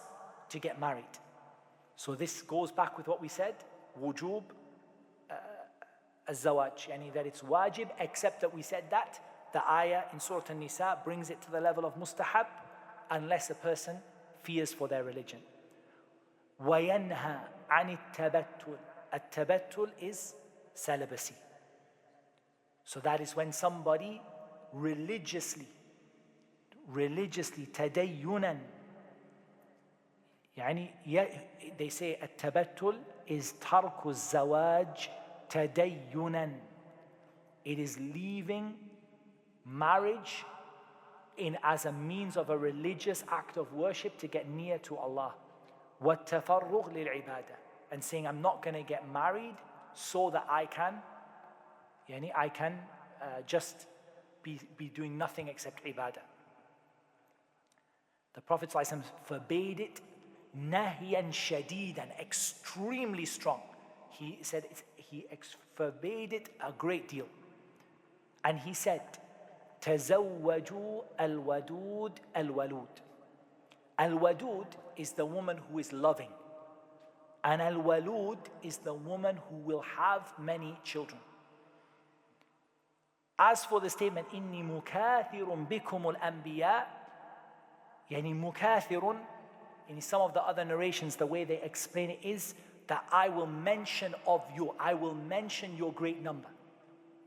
S1: to get married. So this goes back with what we said, wujub az-zawaj, yani that it's wajib, except that we said that the ayah in Surah An-Nisa brings it to the level of mustahab unless a person fears for their religion. وَيَنْهَى عَنِ التَّبَتُّلِ. التَّبَتُّل is celibacy. So that is when somebody religiously تدينا, يعني they say التبتل is ترك الزواج تدينا. It is leaving marriage as a means of a religious act of worship to get near to Allah. وَالتَّفَرُّغْ لِلْعِبَادَةِ. And saying, I'm not going to get married so that I can just be doing nothing except ibadah. The Prophet ﷺ forbade it, nahyan shadidan, extremely strong. He said he forbade it a great deal. And he said, تزوجوا الودود الولود. Al-Wadud is the woman who is loving. And Al-Walud is the woman who will have many children. As for the statement, إِنِّي مُكَاثِرٌ بِكُمُ الْأَنْبِيَاءِ, يعني مُكَاثِرٌ, in some of the other narrations, the way they explain it is that I will mention your great number.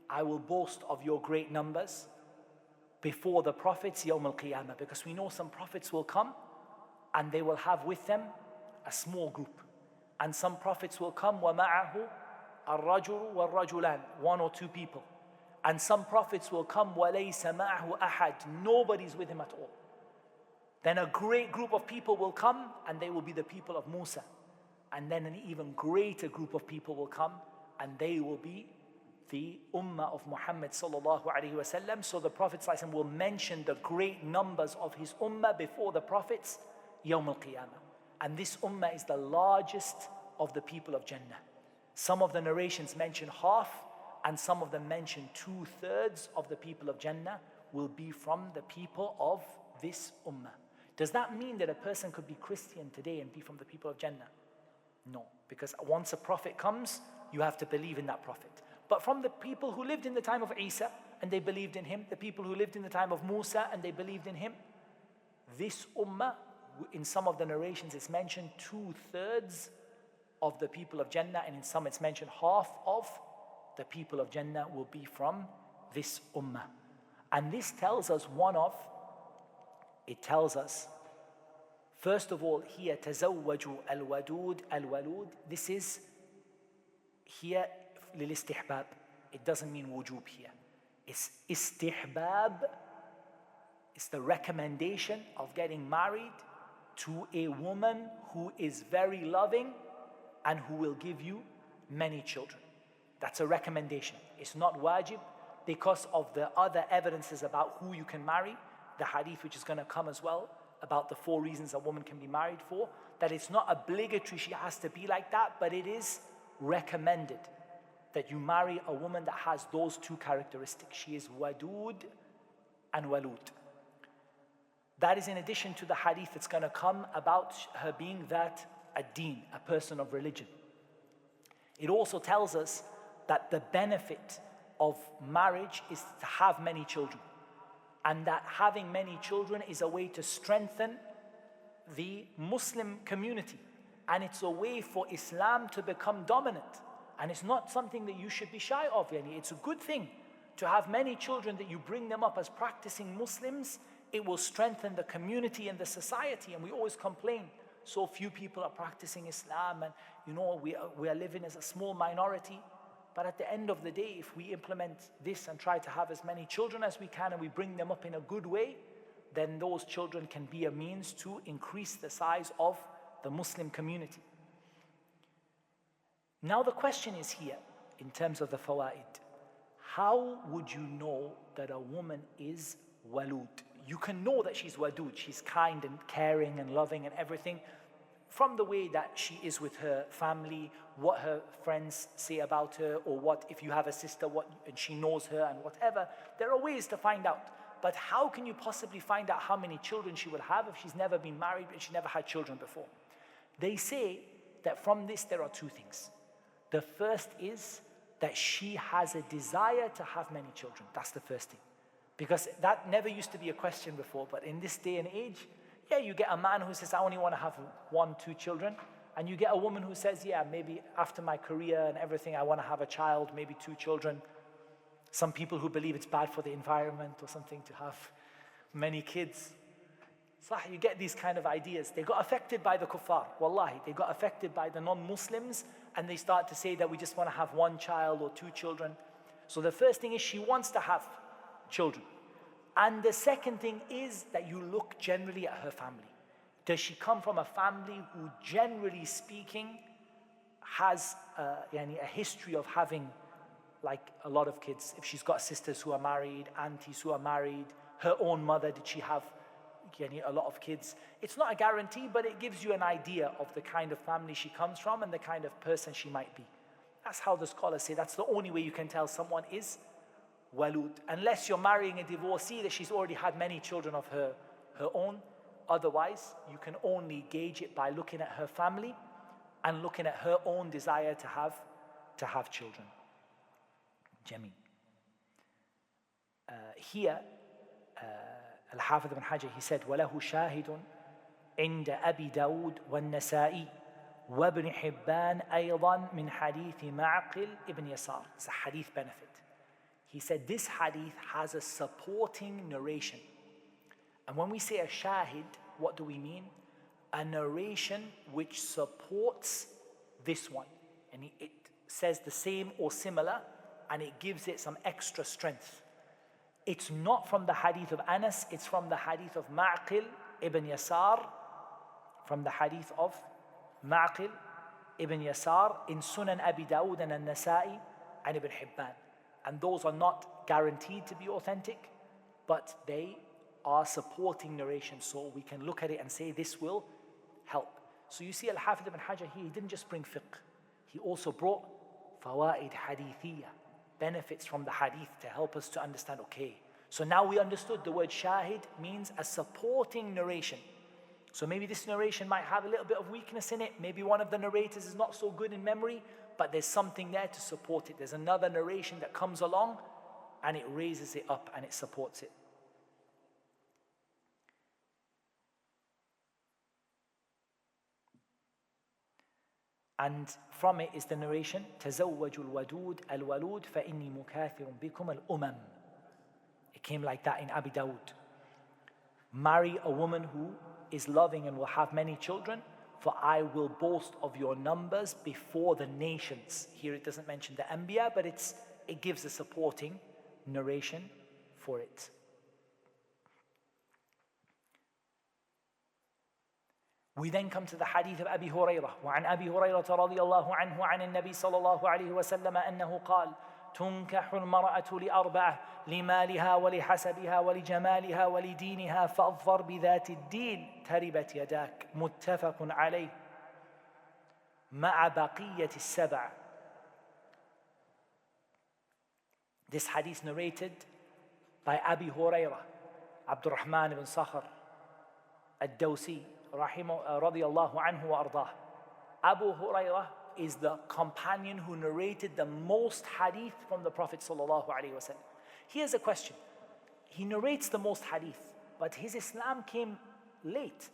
S1: I will boast of your great numbers before the prophets, Yawm al-Qiyamah. Because we know some prophets will come and they will have with them a small group. And some prophets will come, وَمَعَهُ الرَّجُلُ وَالرَّجُلَانِ, one or two people. And some prophets will come, وَلَيْسَ مَعَهُ أَحَدٌ, nobody's with him at all. Then a great group of people will come and they will be the people of Musa. And then an even greater group of people will come and they will be the ummah of Muhammad sallallahu alaihi wasallam. So the Prophet sallallahu alaihi wasallam will mention the great numbers of his ummah before the prophets, Yawm al-Qiyamah. And this ummah is the largest of the people of Jannah. Some of the narrations mention half, and some of them mention 2/3 of the people of Jannah will be from the people of this ummah. Does that mean that a person could be Christian today and be from the people of Jannah? No, because once a prophet comes, you have to believe in that prophet. But from the people who lived in the time of Isa and they believed in him, the people who lived in the time of Musa and they believed in him, this ummah, in some of the narrations it's mentioned 2/3 of the people of Jannah, and in some it's mentioned half of the people of Jannah will be from this ummah. And this tells us first of all, here تزوجوا الودود الولود, this is here, للاستحباب. It doesn't mean wujub here. It's istihbab. It's the recommendation of getting married to a woman who is very loving and who will give you many children. That's a recommendation. It's not wajib because of the other evidences about who you can marry, the hadith which is going to come as well, about the 4 reasons a woman can be married for, that it's not obligatory she has to be like that, but it is recommended that you marry a woman that has those 2 characteristics. She is wadud and walud. That is in addition to the hadith that's going to come about her being that ad-deen, a person of religion. It also tells us that the benefit of marriage is to have many children, and that having many children is a way to strengthen the Muslim community, and it's a way for Islam to become dominant, and it's not something that you should be shy of. It's a good thing to have many children, that you bring them up as practicing Muslims. It will strengthen the community and the society. And we always complain, so few people are practicing Islam, and we are living as a small minority. But at the end of the day, if we implement this and try to have as many children as we can, and we bring them up in a good way, then those children can be a means to increase the size of the Muslim community. Now the question is here, in terms of the fawaid, how would you know that a woman is walud? You can know that she's wadud, she's kind and caring and loving and everything, from the way that she is with her family, what her friends say about her, or what, if you have a sister, and she knows her and whatever. There are ways to find out. But how can you possibly find out how many children she will have if she's never been married and she never had children before? They say that from this there are 2 things. The first is that she has a desire to have many children. That's the first thing. Because that never used to be a question before, but in this day and age, you get a man who says, I only want to have 1, 2 children, and you get a woman who says, maybe after my career and everything, I want to have a child, maybe 2 children. Some people who believe it's bad for the environment or something to have many kids. So you get these kind of ideas. They got affected by the kuffar, wallahi. They got affected by the non-Muslims, and they start to say that we just want to have 1 child or 2 children. So the first thing is she wants to have children. And the second thing is that you look generally at her family. Does she come from a family who, generally speaking, has a history of having like a lot of kids? If she's got sisters who are married, aunties who are married, her own mother, did she have a lot of kids? It's not a guarantee, but it gives you an idea of the kind of family she comes from and the kind of person she might be. That's how the scholars say that's the only way you can tell someone is walud, unless you're marrying a divorcee that she's already had many children of her own. Otherwise, you can only gauge it by looking at her family and looking at her own desire to have children. Jameen. Here, Al-Hafidh ibn Hajar, he said, وَلَهُ شَاهِدٌ عِنْدَ أَبِي دَاود وَالنَّسَائِي وَابْنِ حِبَّانَ أَيْضًا مِنْ حَدِيثِ مَعْقِلْ ibn Yasar. It's a hadith benefit. He said this hadith has a supporting narration. And when we say a shahid, what do we mean? A narration which supports this one. And it says the same or similar, and it gives it some extra strength. It's not from the hadith of Anas, it's from the hadith of Ma'qil ibn Yasar, from the hadith of Ma'qil ibn Yasar in Sunan Abi Dawud and An-Nasa'i and Ibn Hibban. And those are not guaranteed to be authentic, but they are supporting narration, so we can look at it and say this will help. So you see Al-Hafidh ibn Hajar here, he didn't just bring fiqh, he also brought fawaid hadithiyah, benefits from the hadith to help us to understand, okay, so now we understood the word shahid means a supporting narration. So maybe this narration might have a little bit of weakness in it, maybe one of the narrators is not so good in memory, but there's something there to support it. There's another narration that comes along and it raises it up and it supports it. And from it is the narration, تَزَوَّجُوا الْوَدُودِ الْوَلُودِ فَإِنِّي مُكَاثِرٌ بِكُمْ الْأُمَمِ. It came like that in Abi Dawud. Marry a woman who is loving and will have many children, for I will boast of your numbers before the nations. Here it doesn't mention the Anbiya, but it gives a supporting narration for it. We then come to the hadith of Abi Hurairah. وعن أبي هريرة رضي الله عنه عن النبي صلى الله عليه وسلم أنه قال تنكح المرأة لأربعة لمالها ولحسبها ولجمالها ولدينها فاظفر بذات الدين تربت يداك متفق عليه مع بقية السبع. This hadith narrated by Abi Hurairah, Abdurrahman ibn Sakhr al-Dawsi radiyallahu anhu wa ardah. Abu Hurairah is the companion who narrated the most hadith from the Prophet sallallahu alaihi wasallam. Here's a question. He narrates the most hadith, but his Islam came late.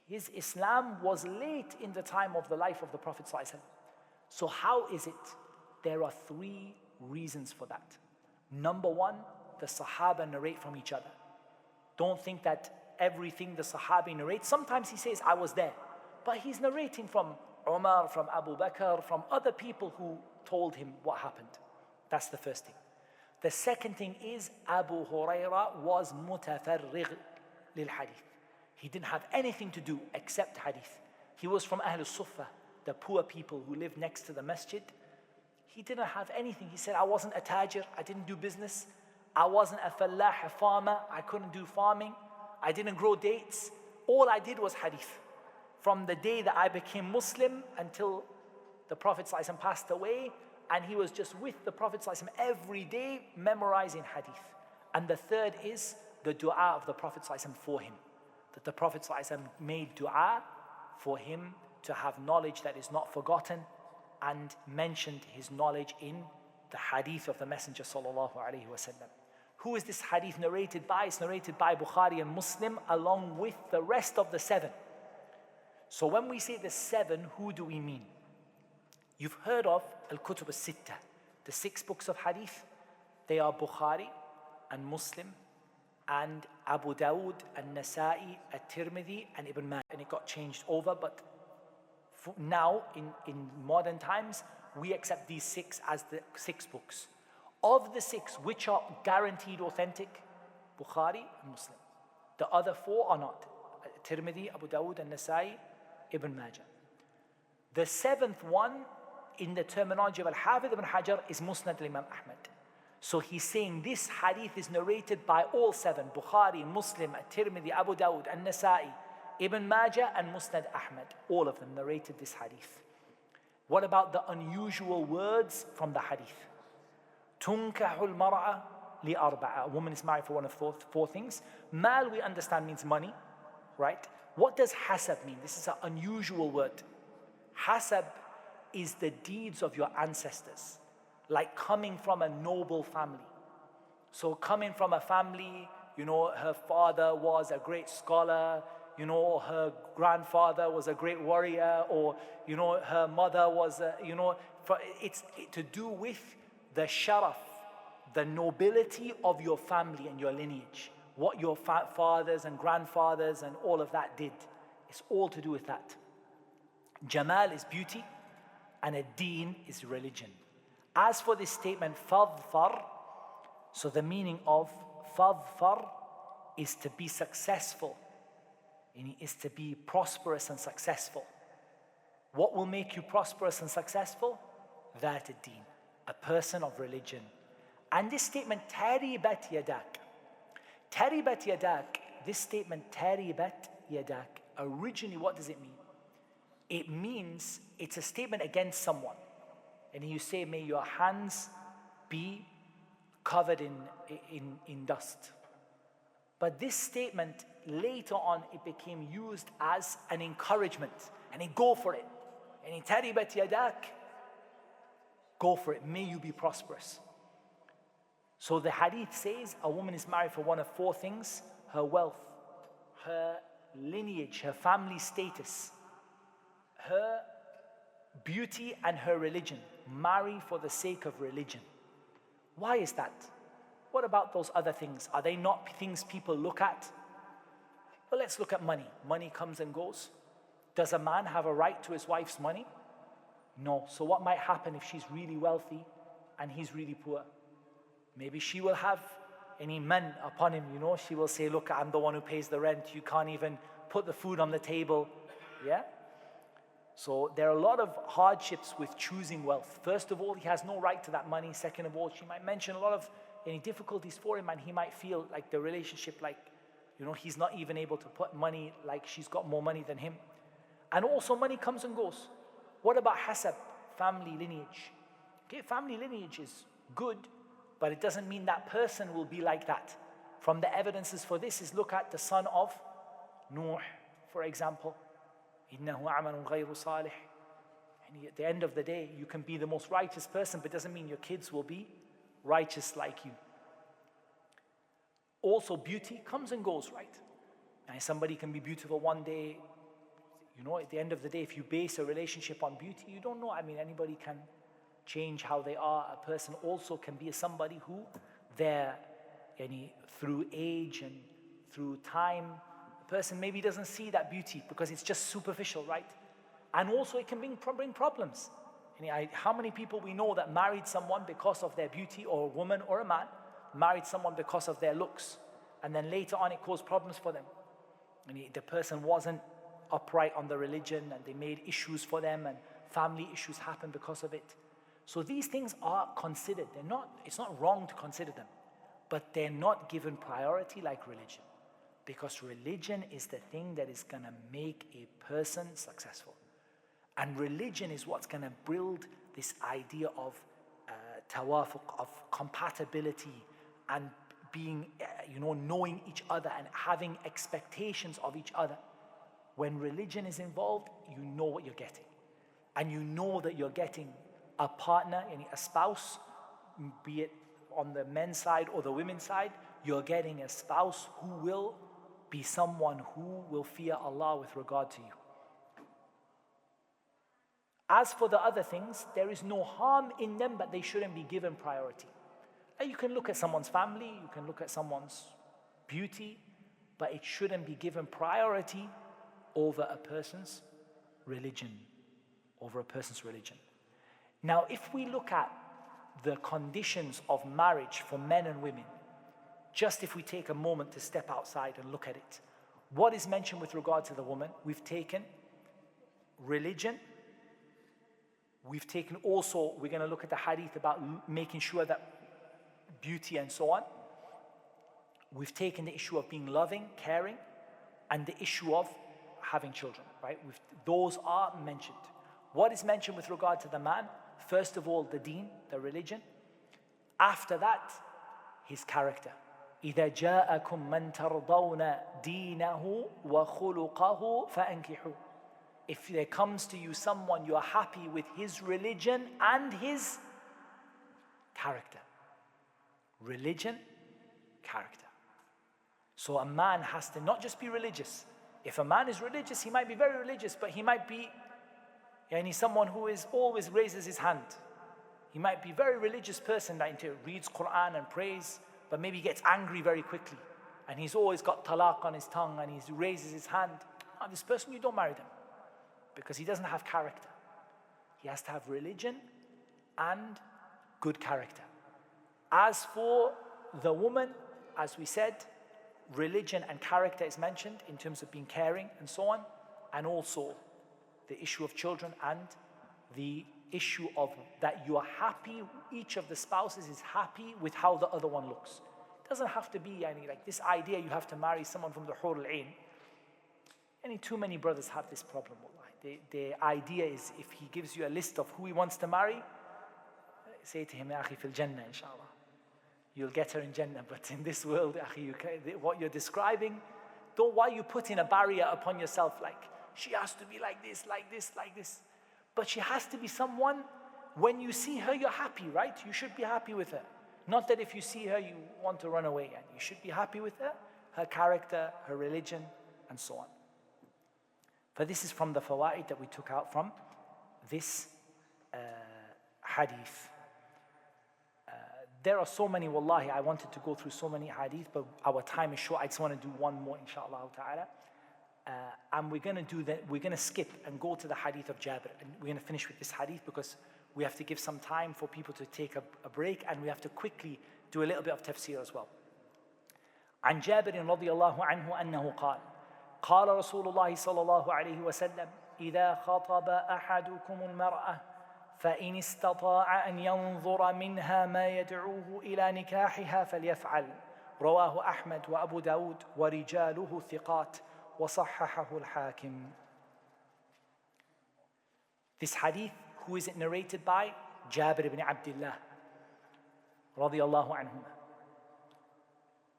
S1: His Islam was late in the time of the life of the Prophet sallallahu alaihi wasallam. So how is it? There are three reasons for that. Number one, the Sahaba narrate from each other. Don't think that everything the Sahabi narrates. Sometimes he says, I was there. But he's narrating from Umar, from Abu Bakr, from other people who told him what happened. That's the first thing. The second thing is Abu Hurairah was mutafarrig lil hadith. He didn't have anything to do except hadith. He was from Ahl al-Suffah, the poor people who lived next to the masjid. He didn't have anything. He said, I wasn't a tajir, I didn't do business. I wasn't a fallah, a farmer, I couldn't do farming. I didn't grow dates. All I did was hadith. From the day that I became Muslim until the Prophet ﷺ passed away, and he was just with the Prophet ﷺ every day memorizing hadith. And the third is the dua of the Prophet ﷺ for him. That the Prophet ﷺ made dua for him to have knowledge that is not forgotten, and mentioned his knowledge in the hadith of the Messenger sallallahu alaihi wasallam. Who is this hadith narrated by? It's narrated by Bukhari and Muslim along with the rest of the seven. So when we say the seven, who do we mean? You've heard of Al-Kutub al-Sittah, the 6 books of hadith. They are Bukhari and Muslim and Abu Dawud and Nasa'i, At-Tirmidhi and Ibn Majah. And it got changed over, but now in modern times, we accept these 6 as the 6 books. Of the 6, which are guaranteed authentic? Bukhari and Muslim. The other 4 are not. Tirmidhi, Abu Dawud and Nasa'i, Ibn Majah. The 7th one, in the terminology of Al-Hafidh ibn Hajar, is Musnad al-Imam Ahmad. So he's saying this hadith is narrated by all 7, Bukhari, Muslim, Tirmidhi, Abu Dawud and Nasa'i, Ibn Majah and Musnad Ahmad. All of them narrated this hadith. What about the unusual words from the hadith? تُنْكَحُ الْمَرْأَةُ لِأَرْبَعَةٍ. A woman is married for one of 4 things. Mal, we understand, means money, right? What does hasab mean? This is an unusual word. Hasab is the deeds of your ancestors, like coming from a noble family. So coming from a family, her father was a great scholar, her grandfather was a great warrior, or, her mother was, it's to do with the sharaf, the nobility of your family and your lineage. What your fathers and grandfathers and all of that did. It's all to do with that. Jamal is beauty, and a deen is religion. As for this statement, fadfar, so the meaning of fadfar is to be successful. Is to be prosperous and successful. What will make you prosperous and successful? That deen, a person of religion. And this statement, taribat yadak. Taribat yadak, this statement, taribat yadak, originally what does it mean? It means it's a statement against someone. And you say, may your hands be covered in dust. But this statement, later on, it became used as an encouragement. And go for it. And taribat yadak, go for it. May you be prosperous. So the hadith says a woman is married for one of 4 things: her wealth, her lineage, her family status, her beauty and her religion. Marry for the sake of religion. Why is that? What about those other things? Are they not things people look at? Well, let's look at money. Money comes and goes. Does a man have a right to his wife's money? No. So what might happen if she's really wealthy and he's really poor? Maybe she will have any man upon him, she will say, look, I'm the one who pays the rent, you can't even put the food on the table. Yeah? So there are a lot of hardships with choosing wealth. First of all, he has no right to that money. Second of all, she might mention a lot of any difficulties for him, and he might feel like the relationship, he's not even able to put money, like she's got more money than him. And also money comes and goes. What about hasab, family lineage? Okay, family lineage is good, but it doesn't mean that person will be like that. From the evidences for this is look at the son of Nuh, for example. إِنَّهُ عَمَلٌ غَيْرُ صَالِحٍ. And at the end of the day, you can be the most righteous person, but it doesn't mean your kids will be righteous like you. Also, beauty comes and goes, right? And somebody can be beautiful one day. At the end of the day, if you base a relationship on beauty, you don't know. Anybody can change how they are. A person also can be somebody who through age and through time, the person maybe doesn't see that beauty because it's just superficial, right? And also it can bring problems. How many people we know that married someone because of their beauty, or a woman or a man married someone because of their looks, and then later on it caused problems for them. The person wasn't upright on the religion, and they made issues for them, and family issues happened because of it. So these things are considered. It's not wrong to consider them, but they're not given priority like religion, because religion is the thing that is going to make a person successful. And religion is what's going to build this idea of tawafuq, of compatibility, and being, knowing each other and having expectations of each other. When religion is involved, you know what you're getting. And you know that you're getting a partner, a spouse, be it on the men's side or the women's side, you're getting a spouse who will be someone who will fear Allah with regard to you. As for the other things, there is no harm in them, but they shouldn't be given priority. And you can look at someone's family, you can look at someone's beauty, but it shouldn't be given priority over a person's religion, Now, if we look at the conditions of marriage for men and women, just if we take a moment to step outside and look at it, what is mentioned with regard to the woman? We've taken religion. We've taken also, we're going to look at the hadith about making sure that beauty and so on. We've taken the issue of being loving, caring, and the issue of having children, right? Those are mentioned. What is mentioned with regard to the man? First of all, the deen, the religion. After that, his character. إِذَا جَاءَكُم مَّن تَرْضَوْنَ دِينَهُ وَخُلُقَهُ فَأَنكِحُوا. If there comes to you someone you're happy with his religion and his character. Religion, character. So a man has to not just be religious. If a man is religious, he might be very religious, but he might be someone who always raises his hand. He might be a very religious person that reads Quran and prays, but maybe gets angry very quickly. And he's always got talaq on his tongue and he raises his hand. This person, you don't marry them, because he doesn't have character. He has to have religion and good character. As for the woman, as we said, religion and character is mentioned in terms of being caring and so on, and also the issue of children and the issue of that you are happy, each of the spouses is happy with how the other one looks. It doesn't have to be like this idea you have to marry someone from the Hur al-Ain. Too many brothers have this problem. The idea is, if he gives you a list of who he wants to marry, say to him, Ya akhi fil Jannah, inshallah. You'll get her in Jannah, but in this world, akhi, what you're describing, why you putting a barrier upon yourself, like, she has to be like this, like this, like this. But she has to be someone, when you see her, you're happy, right? You should be happy with her. Not that if you see her, you want to run away. And you should be happy with her character, her religion, and so on. But this is from the fawaid that we took out from this hadith. There are so many, wallahi, I wanted to go through so many hadith, but our time is short. I just want to do one more, inshallah ta'ala. And we're going to skip and go to the hadith of Jabir. And we're going to finish with this hadith because we have to give some time for people to take a break, and we have to quickly do a little bit of tafsir as well. عن جابر رضي الله عنه أنه قال قال رسول الله صلى الله عليه وسلم إذا خطب أحدكم المرأة فإن استطاع أن ينظر منها ما يدعوه إلى نكاحها فليفعل رواه أحمد وأبو داود ورجاله ثقات وصححه الحاكم. This hadith, who is it narrated by? Jabir ibn Abdullah رضي الله عنهما.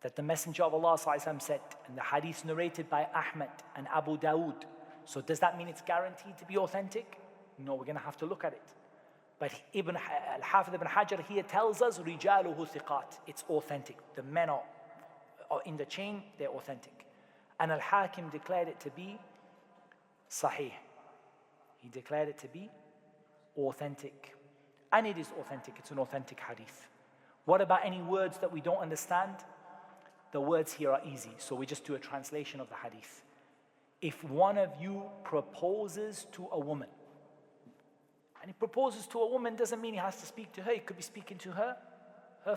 S1: That the Messenger of Allah said, and the hadith narrated by Ahmad and Abu Dawood. So does that mean it's guaranteed to be authentic? No, we're going to have to look at it. But Al-Hafidh ibn Hajar here tells us, رِجَالُهُ ثِقَات. It's authentic. The men are in the chain, they're authentic. And Al-Hakim declared it to be sahih. He declared it to be authentic. And it is authentic. It's an authentic hadith. What about any words that we don't understand? The words here are easy, so we just do a translation of the hadith. If one of you proposes to a woman, and he proposes to a woman doesn't mean he has to speak to her. He could be speaking to her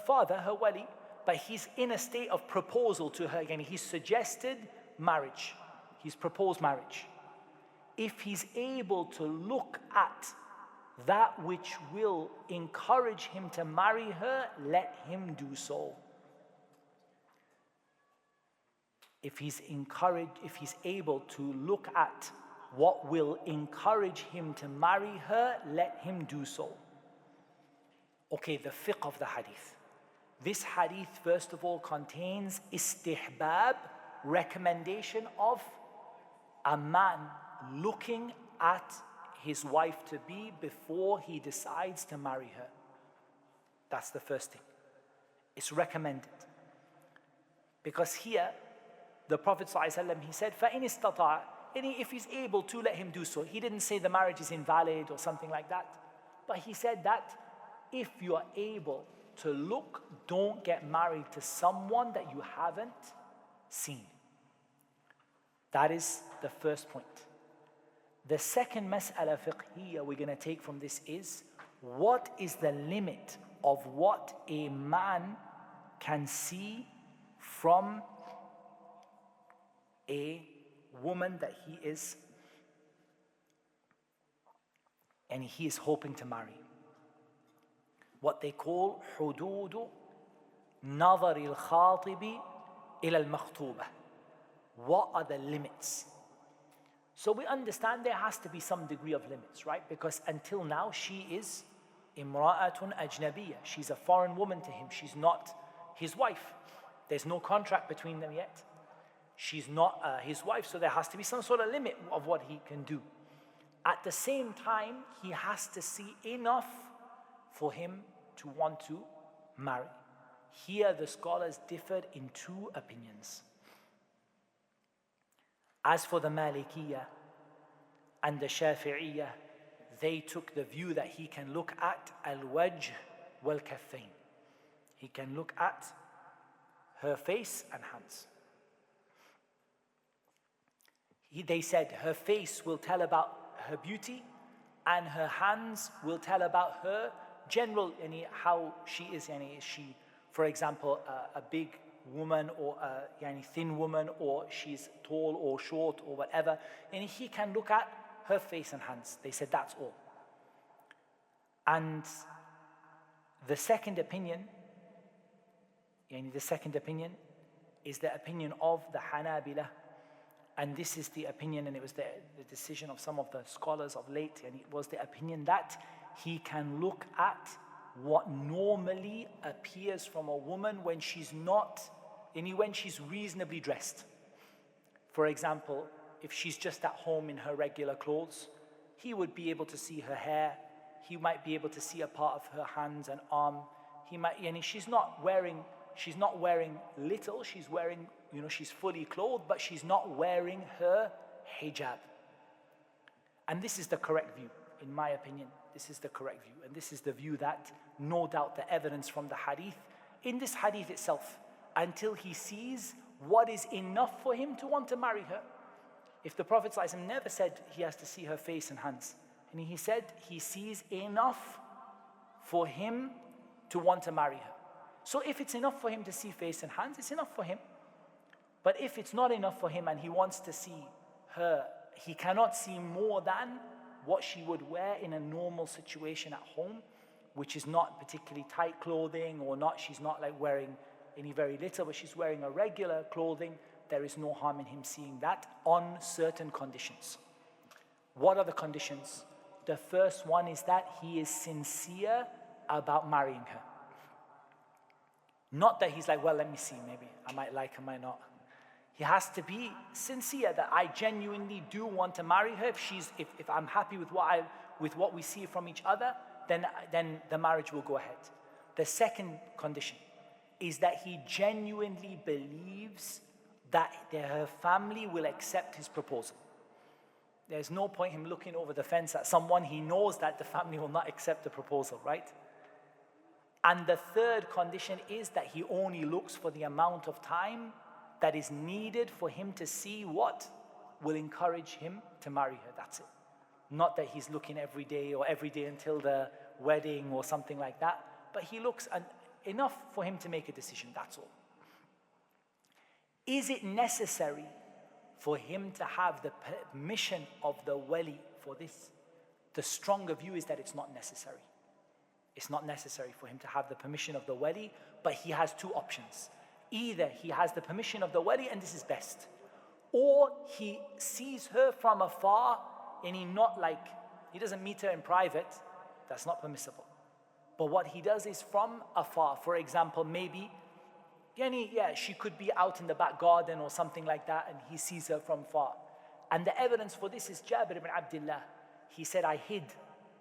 S1: father, her wali, but he's in a state of proposal to her. Again, he's suggested marriage. He's proposed marriage. If he's able to look at that which will encourage him to marry her, let him do so. If he's able to look at what will encourage him to marry her, let him do so. Okay, the fiqh of the hadith. This hadith, first of all, contains istihbab, recommendation of a man looking at his wife-to-be before he decides to marry her. That's the first thing. It's recommended. Because here, the Prophet ﷺ, he said, فَإِنِ اسْتَطَاعَ, if he's able to, let him do so. He didn't say the marriage is invalid or something like that. But he said that if you are able to look, don't get married to someone that you haven't seen. That is the first point. The second mas'ala fiqhiyya we're going to take from this is, what is the limit of what a man can see from a woman that he is hoping to marry? What they call حدود نظر الخاطب إلى المخطوبة. What are the limits? So we understand there has to be some degree of limits, right? Because until now she is imra'atun ajnabiyya. She's a foreign woman to him. She's not his wife. There's no contract between them yet. She's not his wife, so there has to be some sort of limit of what he can do. At the same time, he has to see enough for him to want to marry. Here the scholars differed in two opinions. As for the Malikiyya and the Shafi'iyya, they took the view that he can look at al-wajh wal-kaffayn. He can look at her face and hands. They said her face will tell about her beauty and her hands will tell about her general, how she is. Is she, for example, a big woman or a thin woman, or she's tall or short or whatever. And he can look at her face and hands. They said that's all. And the second opinion is the opinion of the Hanabila. And this is the opinion, and it was the decision of some of the scholars of late, and it was the opinion that he can look at what normally appears from a woman when she's when she's reasonably dressed. For example, if she's just at home in her regular clothes, he would be able to see her hair. He might be able to see a part of her hands and arm. She's not wearing little. She's wearing, she's fully clothed, but she's not wearing her hijab. And this is the correct view, in my opinion. This is the correct view. And this is the view that, no doubt, the evidence from the hadith, in this hadith itself, until he sees what is enough for him to want to marry her. If the Prophet ﷺ never said he has to see her face and hands, and he said he sees enough for him to want to marry her. So if it's enough for him to see face and hands, it's enough for him. But if it's not enough for him and he wants to see her, he cannot see more than what she would wear in a normal situation at home, which is not particularly tight clothing or not, she's not like wearing any very little, but she's wearing a regular clothing. There is no harm in him seeing that on certain conditions. What are the conditions? The first one is that he is sincere about marrying her. Not that he's like, well, let me see, maybe I might like her, might not. He has to be sincere that I genuinely do want to marry her. If I'm happy with what we see from each other, then the marriage will go ahead. The second condition is that he genuinely believes that her family will accept his proposal. There's no point him looking over the fence at someone he knows that the family will not accept the proposal, right? And the third condition is that he only looks for the amount of time that is needed for him to see what will encourage him to marry her. That's it. Not that he's looking every day or every day until the wedding or something like that, but he looks enough for him to make a decision, that's all. Is it necessary for him to have the permission of the wali for this? The stronger view is that it's not necessary. It's not necessary for him to have the permission of the wali, but he has two options. Either he has the permission of the wali and this is best, or he sees her from afar and he doesn't meet her in private, that's not permissible. But what he does is from afar. For example, maybe she could be out in the back garden or something like that and he sees her from far. And the evidence for this is Jabir ibn Abdullah. He said, I hid.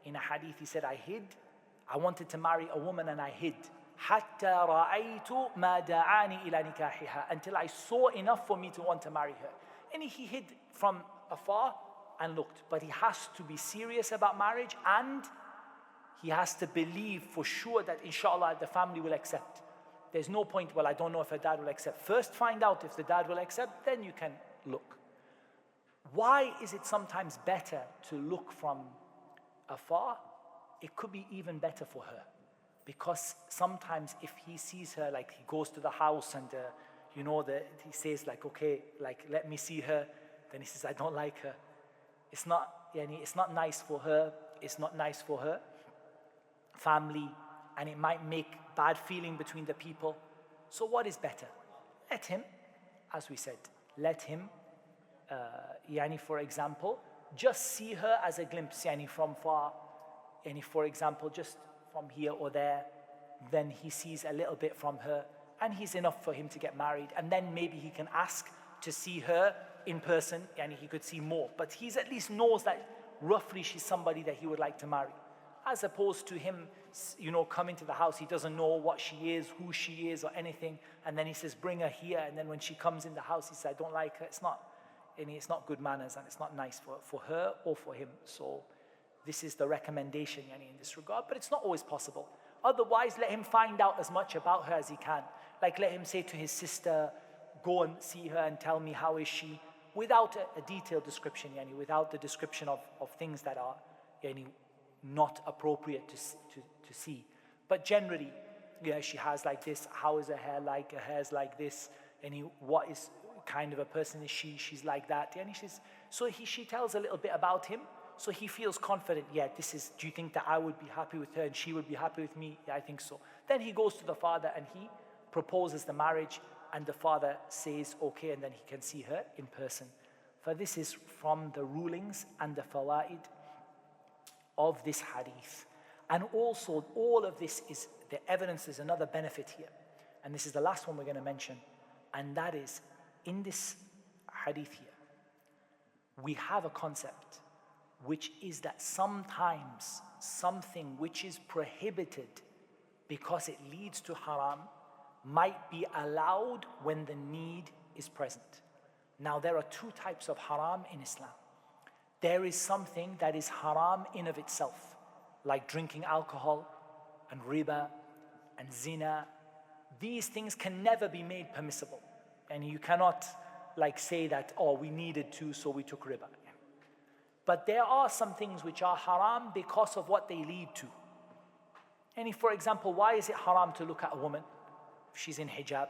S1: In a hadith, he said, I hid. I wanted to marry a woman and I hid. حَتَّى رَأَيْتُ مَا دَعَانِي إِلَى نِكَاحِهَا, until I saw enough for me to want to marry her. And he hid from afar and looked. But he has to be serious about marriage and he has to believe for sure that inshallah the family will accept. There's no point, well, I don't know if her dad will accept. First find out if the dad will accept, then you can look. Why is it sometimes better to look from afar? It could be even better for her. Because sometimes if he sees her, like he goes to the house and he says like, okay, like let me see her. Then he says, I don't like her. It's not nice for her. It's not nice for her family, and it might make bad feeling between the people. So what is better? Let him, as we said, for example, just see her as a glimpse, from far, for example, just from here or there, then he sees a little bit from her, and he's enough for him to get married, and then maybe he can ask to see her in person, he could see more, but he's at least knows that roughly she's somebody that he would like to marry. As opposed to him, coming to the house, he doesn't know what she is, who she is, or anything. And then he says, bring her here. And then when she comes in the house, he says, I don't like her. It's not good manners, and it's not nice for her or for him. So this is the recommendation in this regard. But it's not always possible. Otherwise, let him find out as much about her as he can. Like let him say to his sister, go and see her and tell me how is she, without a detailed description, without the description of things that are not appropriate to see. But generally, she has like this, how is her hair like? Her hair's like this. What is kind of a person is she? She's like that. She tells a little bit about him, so he feels confident. Do you think that I would be happy with her and she would be happy with me? Yeah, I think so. Then he goes to the father and he proposes the marriage, and the father says okay, and then he can see her in person. For this is from the rulings and the fawaid of this hadith. And also all of this is the evidence. There's another benefit here, and this is the last one we're going to mention, and that is in this hadith here we have a concept, which is that sometimes something which is prohibited because it leads to haram might be allowed when the need is present. Now there are two types of haram in Islam. There is something that is haram in of itself, like drinking alcohol and riba and zina. These things can never be made permissible. And you cannot like say that, oh, we needed to, so we took riba. But there are some things which are haram because of what they lead to. And for example, why is it haram to look at a woman if she's in hijab?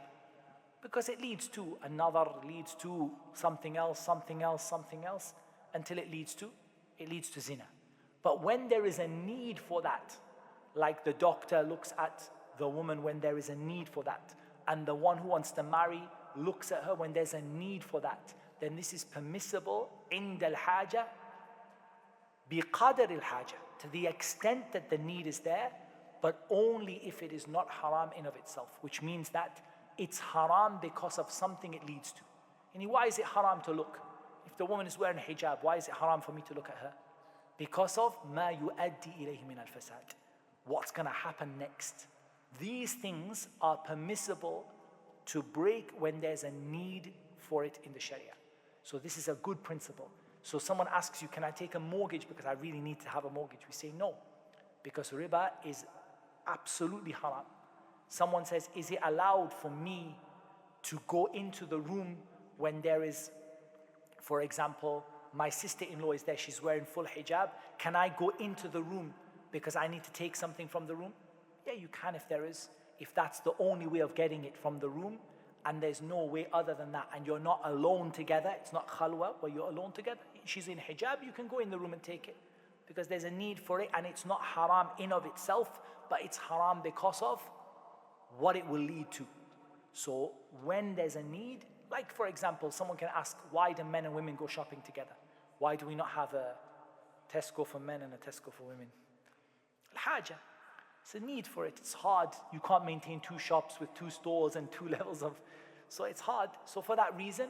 S1: Because it leads to another, leads to something else, something else, something else, until it leads to zina. But when there is a need for that, like the doctor looks at the woman when there is a need for that, and the one who wants to marry looks at her when there's a need for that, then this is permissible عند الحاجة بقدر الحاجة, to the extent that the need is there, but only if it is not haram in of itself, which means that it's haram because of something it leads to. And why is it haram to look? If the woman is wearing hijab, why is it haram for me to look at her? Because of ما يؤدي إليه من الفساد. What's going to happen next? These things are permissible to break when there's a need for it in the Sharia. So this is a good principle. So someone asks you, can I take a mortgage because I really need to have a mortgage? We say no, because riba is absolutely haram. Someone says, is it allowed for me to go into the room when there is, for example, my sister-in-law is there, she's wearing full hijab. Can I go into the room because I need to take something from the room? Yeah, you can if that's the only way of getting it from the room, and there's no way other than that, and you're not alone together, it's not khalwa where you're alone together, she's in hijab, you can go in the room and take it, because there's a need for it, and it's not haram in of itself, but it's haram because of what it will lead to. So when there's a need, like for example, someone can ask, why do men and women go shopping together? Why do we not have a Tesco for men and a Tesco for women? Al-Haja. It's a need for it. It's hard. You can't maintain 2 shops with 2 stores and 2 levels of... So it's hard. So for that reason,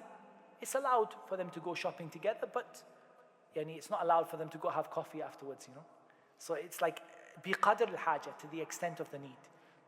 S1: it's allowed for them to go shopping together, but it's not allowed for them to go have coffee afterwards, So it's like biqadr al-haja, to the extent of the need.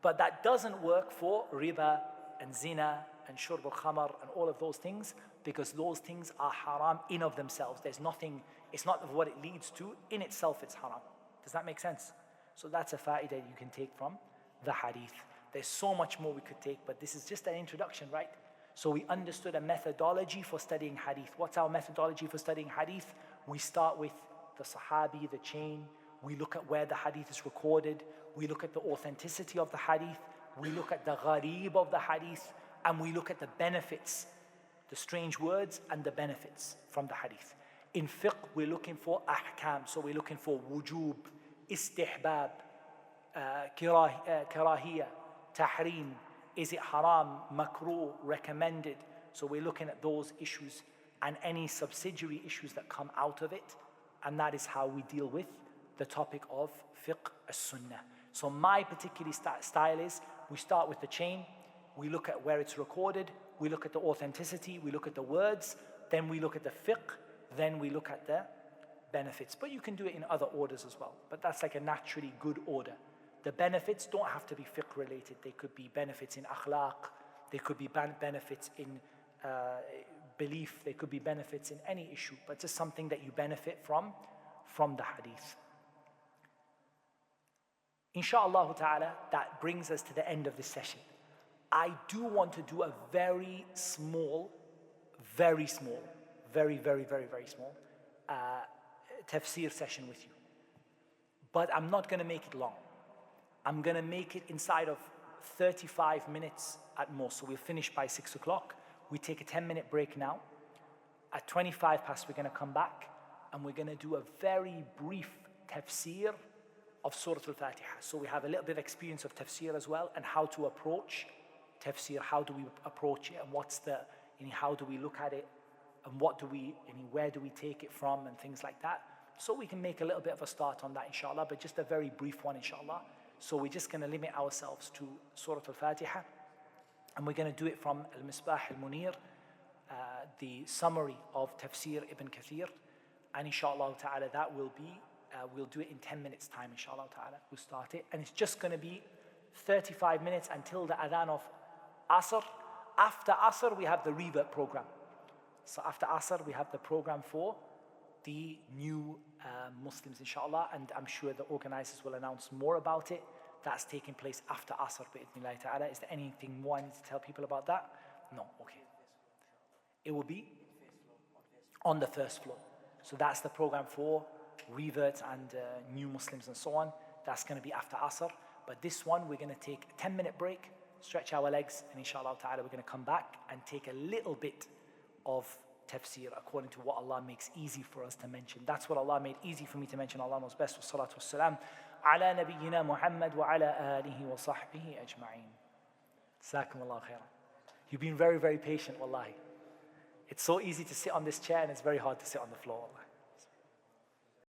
S1: But that doesn't work for riba and zina and shurb al-khamar and all of those things, because those things are haram in of themselves. There's nothing, it's not what it leads to. In itself, it's haram. Does that make sense? So that's a fa'idah you can take from the hadith. There's so much more we could take, but this is just an introduction, right? So we understood a methodology for studying hadith. What's our methodology for studying hadith? We start with the sahabi, the chain. We look at where the hadith is recorded. We look at the authenticity of the hadith. We look at the gharib of the hadith. And we look at the benefits, the strange words and the benefits from the hadith. In fiqh, we're looking for ahkam. So we're looking for wujub, istihbab, karahiyah, tahrim. Is it haram, makruh, recommended? So we're looking at those issues and any subsidiary issues that come out of it. And that is how we deal with the topic of fiqh as-sunnah. So my particular style is, we start with the chain, we look at where it's recorded, we look at the authenticity, we look at the words, then we look at the fiqh, then we look at the benefits. But you can do it in other orders as well. But that's like a naturally good order. The benefits don't have to be fiqh related. They could be benefits in akhlaq, they could be benefits in belief, they could be benefits in any issue, but just something that you benefit from the hadith. Inshallah ta'ala, that brings us to the end of this session. I do want to do a very small, very small, very small tafsir session with you. But I'm not going to make it long. I'm going to make it inside of 35 minutes at most. So we'll finish by 6 o'clock. We take a 10-minute break now. At 25 past, we're going to come back and we're going to do a very brief tafsir of Surah Al-Fatiha. So we have a little bit of experience of tafsir as well, and how to approach tafsir. How do we approach it, and what's the, how do we look at it, and what do we, where do we take it from, and things like that. So we can make a little bit of a start on that, inshallah, but just a very brief one, inshallah. So we're just going to limit ourselves to Surah Al-Fatiha, and we're going to do it from Al-Misbah Al-Munir, the summary of Tafsir Ibn Kathir, and inshallah ta'ala that will be, we'll do it in 10 minutes time, inshallah ta'ala. We'll start it, and it's just going to be 35 minutes until the adhan of Asr. After Asr, we have the revert program. So after Asr, we have the program for the new Muslims, inshallah, and I'm sure the organizers will announce more about it. That's taking place after Asr, bi'idhnillahi ta'ala. Is there anything more I need to tell people about that? No, okay. It will be on the first floor. So that's the program for reverts and new Muslims and so on. That's going to be after Asr. But this one, we're going to take a 10-minute break, stretch our legs, and inshallah ta'ala, we're going to come back and take a little bit of tafsir according to what Allah makes easy for us to mention. That's what Allah made easy for me to mention. Allah knows best. Wassalatu wassalam ala nabiyyina Muhammad wa ala alihi wa sahbihi ajma'een. Jazakumullah khairan. You've been very, very patient, wallahi. It's so easy to sit on this chair and it's very hard to sit on the floor, wallahi.